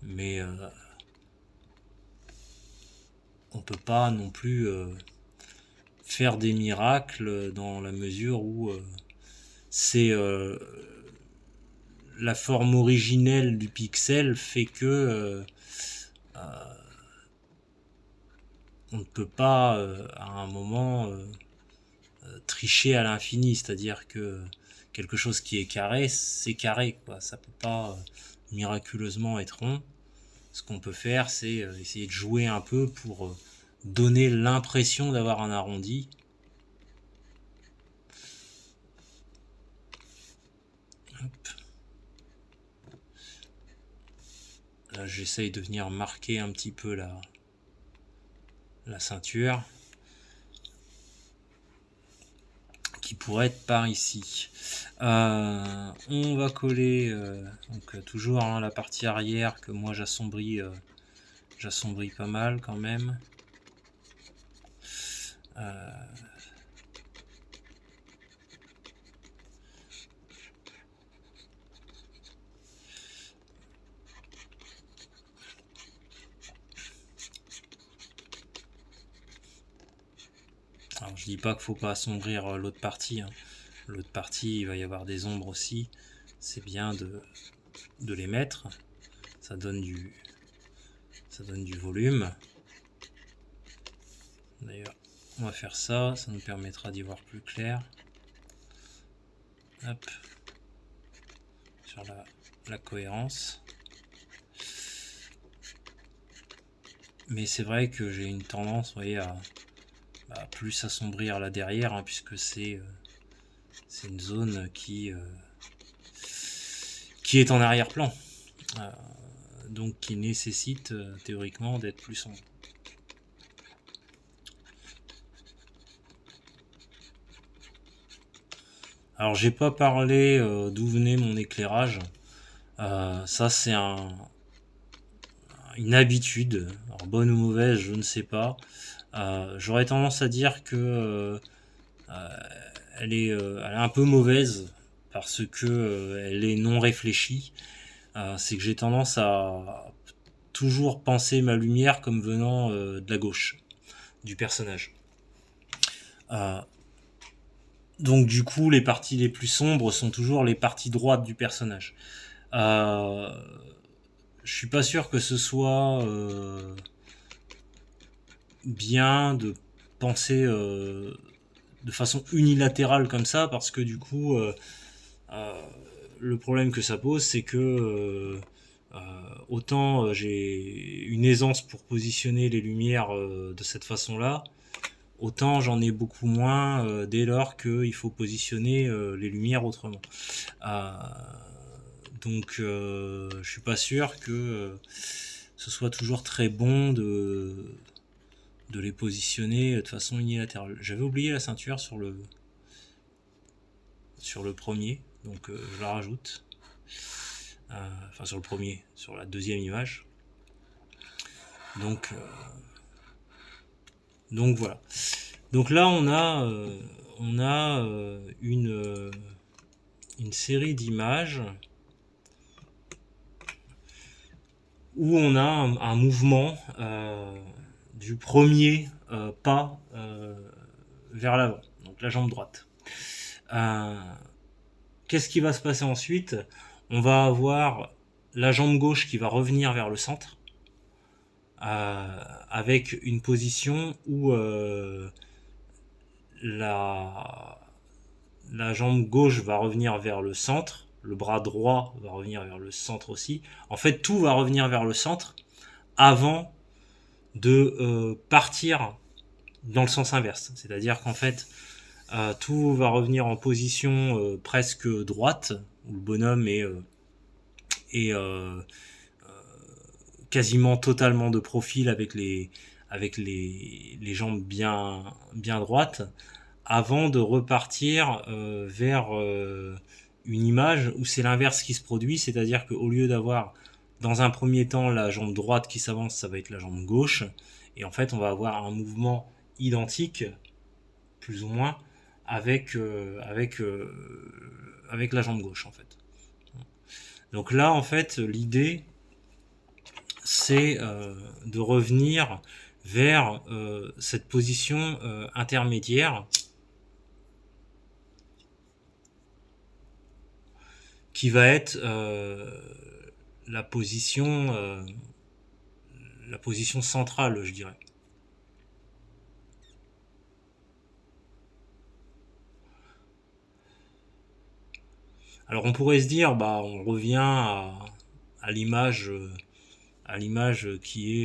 Speaker 2: Mais on peut pas non plus faire des miracles dans la mesure où c'est la forme originelle du pixel fait que on ne peut pas à un moment tricher à l'infini, c'est-à-dire que quelque chose qui est carré, c'est carré, quoi. Ça peut pas miraculeusement être rond. Ce qu'on peut faire, c'est essayer de jouer un peu pour donner l'impression d'avoir un arrondi. Hop. Là, j'essaye de venir marquer un petit peu la ceinture qui pourrait être par ici. On va coller donc toujours la partie arrière que moi j'assombris pas mal quand même. Alors je dis pas qu'il faut pas assombrir l'autre partie. L'autre partie, il va y avoir des ombres aussi. C'est bien de les mettre. Ça donne du volume. D'ailleurs, on va faire ça. Ça nous permettra d'y voir plus clair. Hop. Sur la cohérence. Mais c'est vrai que j'ai une tendance, vous voyez, à plus assombrir là derrière, puisque c'est une zone qui est en arrière-plan, donc qui nécessite théoriquement d'être plus sombre. Alors j'ai pas parlé d'où venait mon éclairage. Ça c'est une habitude, alors bonne ou mauvaise je ne sais pas. J'aurais tendance à dire que elle est un peu mauvaise parce que elle est non réfléchie. C'est que j'ai tendance à toujours penser ma lumière comme venant de la gauche du personnage. Donc du coup, les parties les plus sombres sont toujours les parties droites du personnage. Je suis pas sûr que ce soit bien de penser de façon unilatérale comme ça, parce que du coup, le problème que ça pose, c'est que autant j'ai une aisance pour positionner les lumières de cette façon-là, autant j'en ai beaucoup moins dès lors qu'il faut positionner les lumières autrement. Donc je suis pas sûr que ce soit toujours très bon de les positionner de façon unilatérale. J'avais oublié la ceinture sur le premier, donc je la rajoute. Enfin sur le premier, sur la deuxième image. Donc voilà. Donc là on a une série d'images où on a un mouvement du premier pas vers l'avant, donc la jambe droite. Qu'est-ce qui va se passer ensuite? On va avoir la jambe gauche qui va revenir vers le centre, avec une position où la jambe gauche va revenir vers le centre, le bras droit va revenir vers le centre aussi. En fait, tout va revenir vers le centre avant de partir dans le sens inverse. C'est-à-dire qu'en fait, tout va revenir en position presque droite, où le bonhomme est quasiment totalement de profil avec les jambes bien droites, avant de repartir vers une image où c'est l'inverse qui se produit, c'est-à-dire qu'au lieu d'avoir dans un premier temps la jambe droite qui s'avance, ça va être la jambe gauche, et en fait on va avoir un mouvement identique, plus ou moins, avec la jambe gauche en fait. Donc là en fait l'idée c'est de revenir vers cette position intermédiaire qui va être la position centrale, je dirais. Alors on pourrait se dire, bah on revient à l'image qui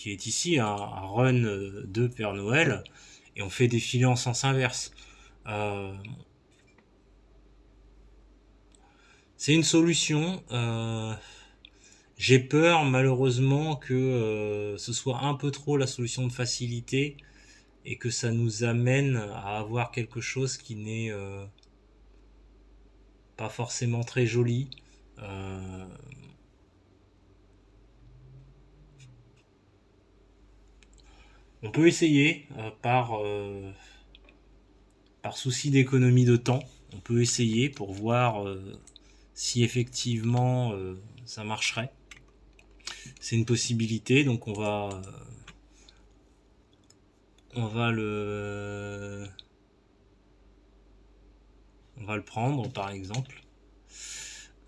Speaker 2: est ici, un run de Père Noël, et on fait défiler en sens inverse. C'est une solution. J'ai peur malheureusement que ce soit un peu trop la solution de facilité et que ça nous amène à avoir quelque chose qui n'est pas forcément très joli. On peut essayer par souci d'économie de temps. On peut essayer pour voir si effectivement ça marcherait. C'est une possibilité, donc on va le prendre par exemple.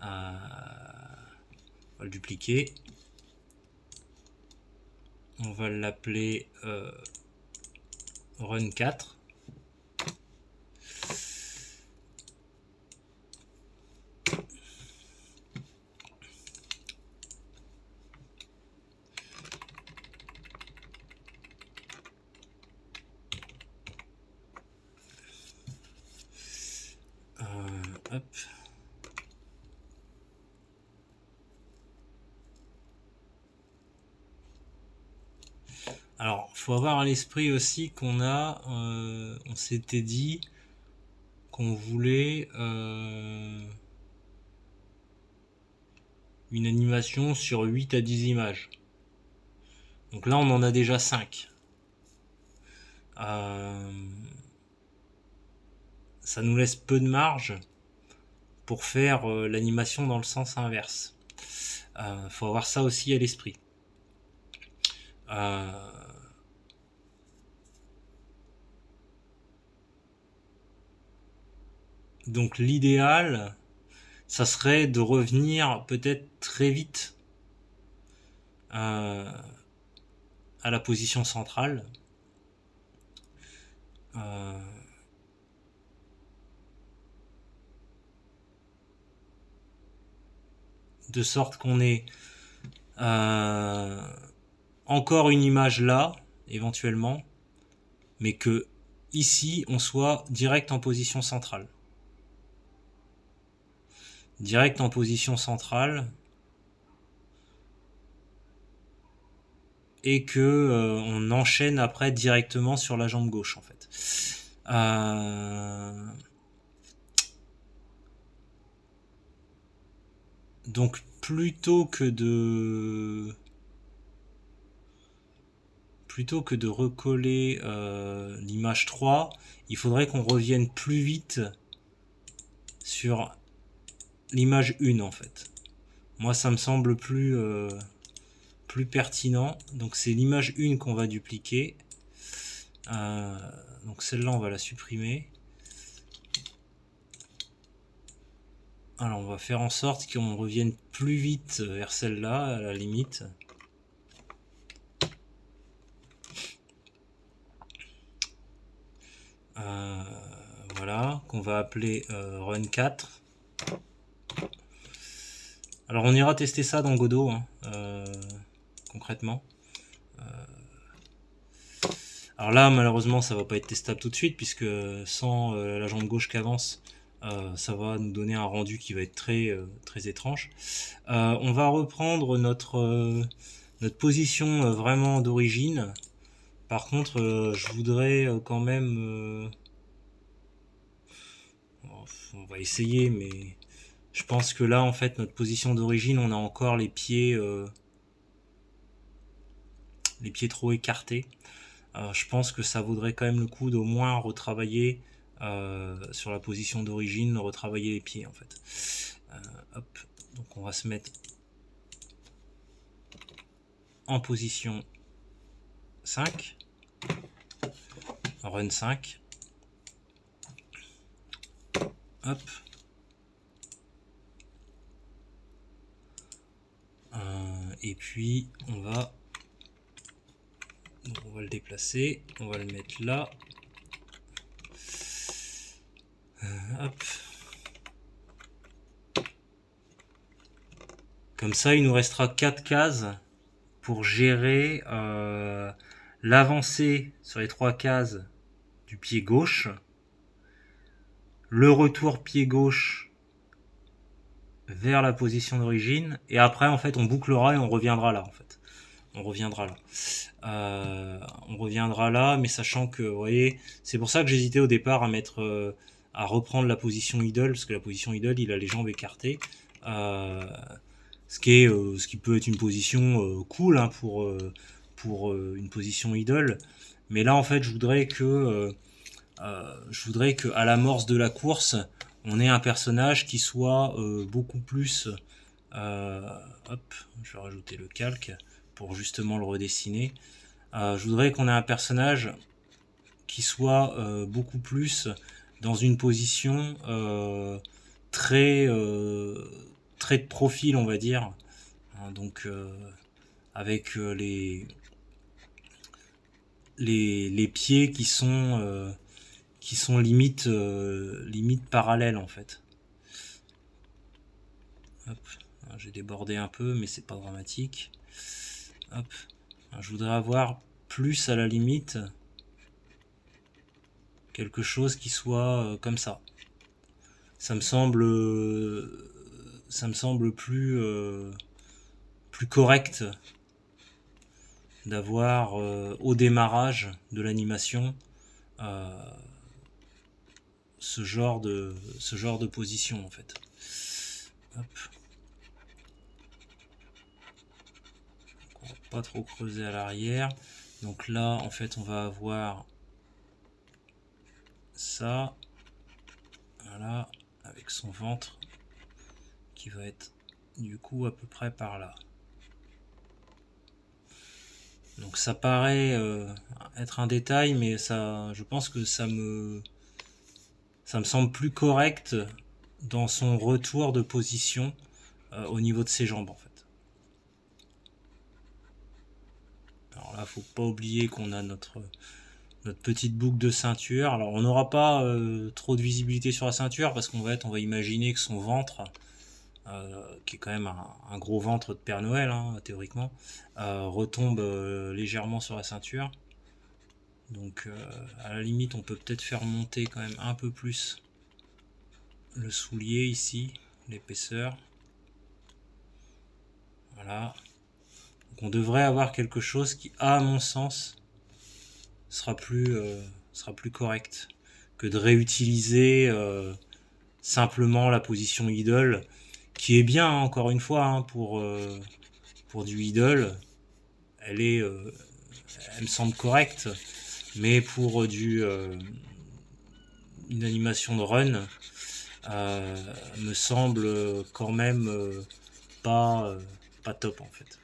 Speaker 2: On va le dupliquer. On va l'appeler run 4. Hop. Alors, faut avoir à l'esprit aussi qu'on on s'était dit qu'on voulait une animation sur 8 à 10 images. Donc là, on en a déjà 5. Ça nous laisse peu de marge pour faire l'animation dans le sens inverse. Faut avoir ça aussi à l'esprit. Donc l'idéal, ça serait de revenir peut-être très vite à la position centrale. De sorte qu'on ait encore une image là, éventuellement, mais que ici on soit direct en position centrale. Direct en position centrale, et que on enchaîne après directement sur la jambe gauche en fait. Donc plutôt que de recoller l'image 3, il faudrait qu'on revienne plus vite sur l'image 1 en fait. Moi ça me semble plus pertinent. Donc c'est l'image 1 qu'on va dupliquer. Donc celle-là on va la supprimer. Alors on va faire en sorte qu'on revienne plus vite vers celle-là à la limite. Voilà, qu'on va appeler run 4. Alors on ira tester ça dans Godot, hein, concrètement. Alors là, malheureusement, ça va pas être testable tout de suite, puisque sans la jambe gauche qui avance, ça va nous donner un rendu qui va être très étrange. On va reprendre notre position vraiment d'origine. Par contre, je voudrais quand même... on va essayer, mais je pense que là, en fait, notre position d'origine, on a encore les pieds trop écartés. Je pense que ça vaudrait quand même le coup d'au moins retravailler sur la position d'origine, retravailler les pieds en fait. Hop, donc on va se mettre en position 5, run 5. Hop. Et puis on va le déplacer, on va le mettre là. Hop. Comme ça, il nous restera 4 cases pour gérer l'avancée sur les 3 cases du pied gauche, le retour pied gauche vers la position d'origine, et après en fait on bouclera et on reviendra là en fait. On reviendra là, mais sachant que, vous voyez, c'est pour ça que j'hésitais au départ à mettre, à reprendre la position idle, parce que la position idle, il a les jambes écartées, ce qui peut être une position cool hein, pour une position idle, mais là en fait je voudrais que à l'amorce de la course, on ait un personnage qui soit beaucoup plus... hop, je vais rajouter le calque pour justement le redessiner. Je voudrais qu'on ait un personnage qui soit beaucoup plus dans une position très de profil, on va dire. Donc avec les pieds qui sont limite parallèles en fait. Hop, j'ai débordé un peu, mais c'est pas dramatique. Hop, je voudrais avoir plus à la limite quelque chose qui soit comme ça. Ça me semble plus correct d'avoir au démarrage de l'animation ce genre de position en fait. Hop. On va pas trop creuser à l'arrière. Donc là en fait on va avoir ça, voilà, avec son ventre qui va être du coup à peu près par là. Donc ça paraît être un détail, mais ça, je pense que ça me semble plus correct dans son retour de position au niveau de ses jambes en fait. Alors là, faut pas oublier qu'on a notre petite boucle de ceinture. Alors on n'aura pas trop de visibilité sur la ceinture parce qu'on va imaginer que son ventre, qui est quand même un gros ventre de Père Noël hein, théoriquement, retombe légèrement sur la ceinture. Donc à la limite, on peut peut-être faire monter quand même un peu plus le soulier ici, l'épaisseur. Voilà. Donc on devrait avoir quelque chose qui, à mon sens, sera plus correct que de réutiliser simplement la position idle, qui est bien, hein, encore une fois, hein, pour du idle. Elle me semble correcte, mais pour une animation de run, me semble quand même pas top en fait.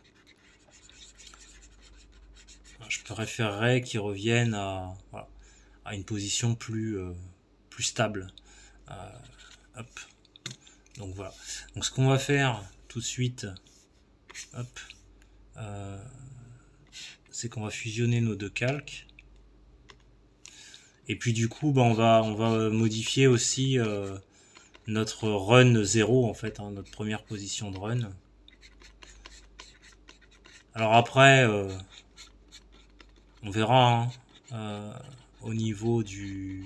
Speaker 2: Je préférerais qu'ils reviennent à une position plus stable. Hop. Donc voilà. Donc ce qu'on va faire tout de suite, hop, c'est qu'on va fusionner nos deux calques. Et puis du coup, on va modifier aussi notre run 0 en fait, hein, notre première position de run. Alors après, on verra au niveau du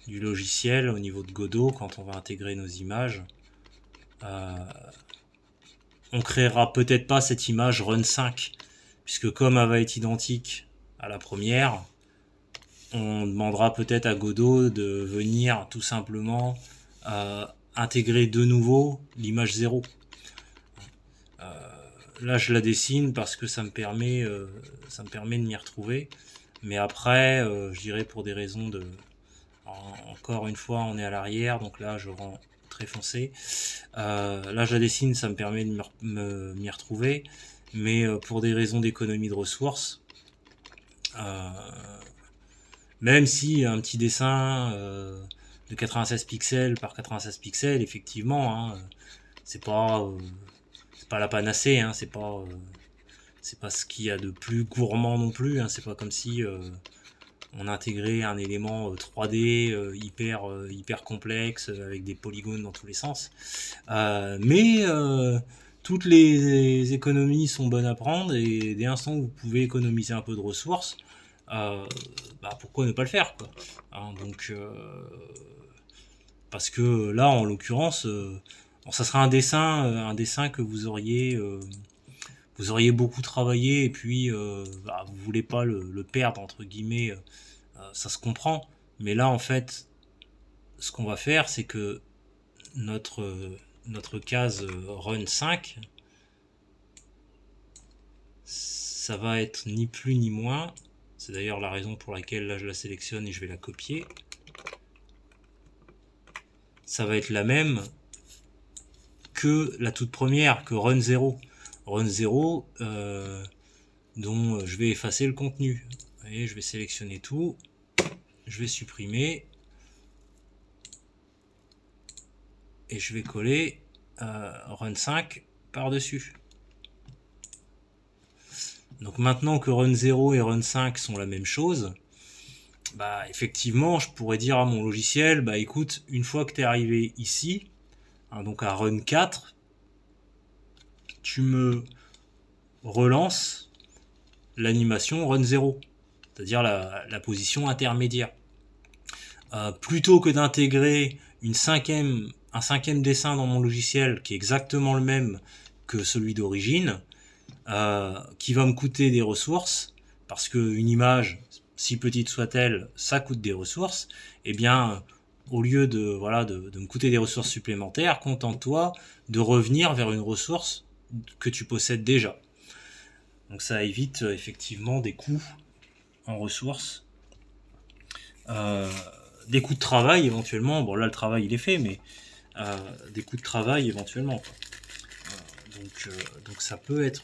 Speaker 2: logiciel, au niveau de Godot, quand on va intégrer nos images. On créera peut-être pas cette image run 5, puisque comme elle va être identique à la première, on demandera peut-être à Godot de venir tout simplement intégrer de nouveau l'image 0. Là je la dessine parce que ça me permet de m'y retrouver, mais après je dirais pour des raisons de, encore une fois on est à l'arrière, donc là je rends très foncé. Là je la dessine, ça me permet de m'y retrouver, mais pour des raisons d'économie de ressources, même si un petit dessin de 96 pixels par 96 pixels, effectivement, hein, c'est pas la panacée, hein, c'est pas ce qu'il y a de plus gourmand non plus, hein, c'est pas comme si on intégrait un élément 3D hyper complexe avec des polygones dans tous les sens. Mais toutes les économies sont bonnes à prendre, et dès l'instant où vous pouvez économiser un peu de ressources, pourquoi ne pas le faire, quoi, hein, donc parce que là en l'occurrence ça sera un dessin que vous auriez beaucoup travaillé, et puis vous voulez pas le perdre entre guillemets, ça se comprend, mais là en fait ce qu'on va faire, c'est que notre case run 5, ça va être ni plus ni moins, c'est d'ailleurs la raison pour laquelle là je la sélectionne et je vais la copier, ça va être la même que la toute première, que run 0. Run 0 dont je vais effacer le contenu. Vous voyez, je vais sélectionner tout, je vais supprimer, et je vais coller run 5 par-dessus. Donc maintenant que run 0 et run 5 sont la même chose, effectivement je pourrais dire à mon logiciel, écoute, une fois que tu es arrivé ici, hein, donc à run 4, tu me relances l'animation run 0, c'est-à-dire la position intermédiaire. Plutôt que d'intégrer un cinquième dessin dans mon logiciel qui est exactement le même que celui d'origine, qui va me coûter des ressources, parce qu'une image, si petite soit-elle, ça coûte des ressources, et bien au lieu de me coûter des ressources supplémentaires, contente-toi de revenir vers une ressource que tu possèdes déjà. Donc ça évite effectivement des coûts en ressources, des coûts de travail éventuellement. Bon, là le travail il est fait, mais des coûts de travail éventuellement, quoi. Donc ça peut être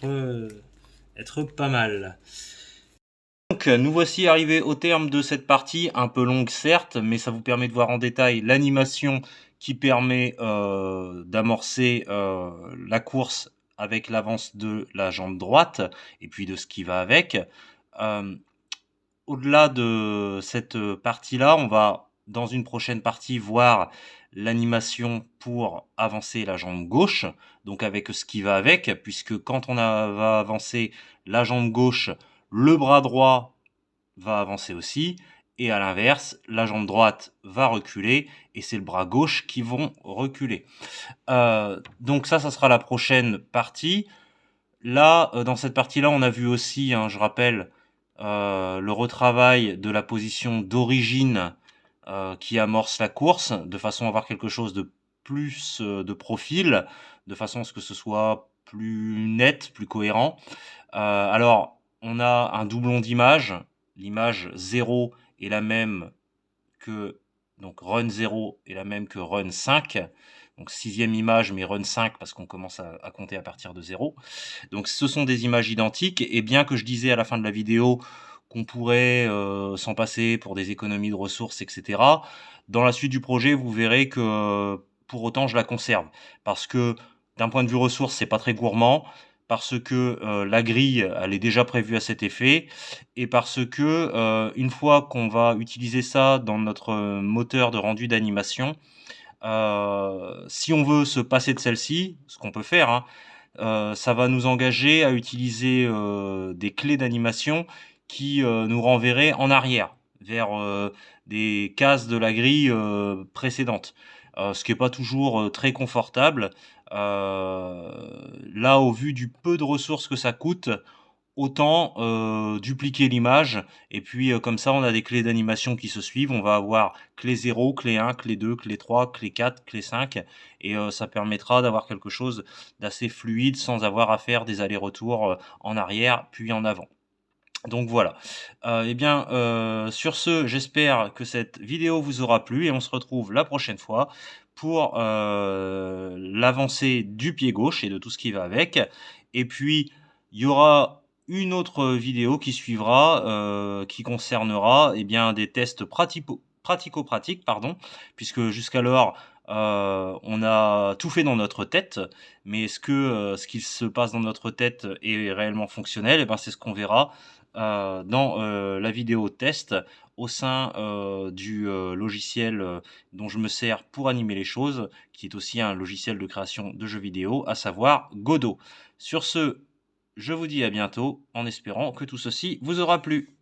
Speaker 2: pas mal.
Speaker 1: Donc nous voici arrivés au terme de cette partie, un peu longue certes, mais ça vous permet de voir en détail l'animation qui permet d'amorcer la course avec l'avance de la jambe droite et puis de ce qui va avec. Au-delà de cette partie-là, on va dans une prochaine partie voir l'animation pour avancer la jambe gauche, donc avec ce qui va avec, puisque quand on va avancer la jambe gauche, le bras droit va avancer aussi, et à l'inverse, la jambe droite va reculer, et c'est le bras gauche qui vont reculer. Donc ça sera la prochaine partie. Là, dans cette partie-là, on a vu aussi, hein, je rappelle, le retravail de la position d'origine qui amorce la course, de façon à avoir quelque chose de plus de profil, de façon à ce que ce soit plus net, plus cohérent. Alors, on a un doublon d'image. L'image 0 est la même que, donc run 0 est la même que run 5. Donc 6e image, mais run 5 parce qu'on commence à compter à partir de 0. Donc ce sont des images identiques, et bien que je disais à la fin de la vidéo qu'on pourrait s'en passer pour des économies de ressources, etc., dans la suite du projet, vous verrez que pour autant, je la conserve. Parce que d'un point de vue ressources, c'est pas très gourmand, parce que la grille, elle est déjà prévue à cet effet, et parce que une fois qu'on va utiliser ça dans notre moteur de rendu d'animation, si on veut se passer de celle-ci, ce qu'on peut faire, hein, ça va nous engager à utiliser des clés d'animation qui nous renverraient en arrière, vers des cases de la grille précédente. Ce qui n'est pas toujours très confortable. Là, au vu du peu de ressources que ça coûte, autant dupliquer l'image, et puis comme ça on a des clés d'animation qui se suivent. On va avoir clé 0, clé 1, clé 2, clé 3, clé 4, clé 5, et ça permettra d'avoir quelque chose d'assez fluide sans avoir à faire des allers-retours en arrière puis en avant. Donc voilà. Eh bien, sur ce, j'espère que cette vidéo vous aura plu, et on se retrouve la prochaine fois pour l'avancée du pied gauche et de tout ce qui va avec. Et puis, il y aura une autre vidéo qui suivra, qui concernera des tests pratico-pratiques, pardon, puisque jusqu'alors, on a tout fait dans notre tête, mais est-ce que ce qui se passe dans notre tête est réellement fonctionnel? Eh ben, c'est ce qu'on verra dans la vidéo test au sein du logiciel dont je me sers pour animer les choses, qui est aussi un logiciel de création de jeux vidéo, à savoir Godot. Sur ce, je vous dis à bientôt, en espérant que tout ceci vous aura plu.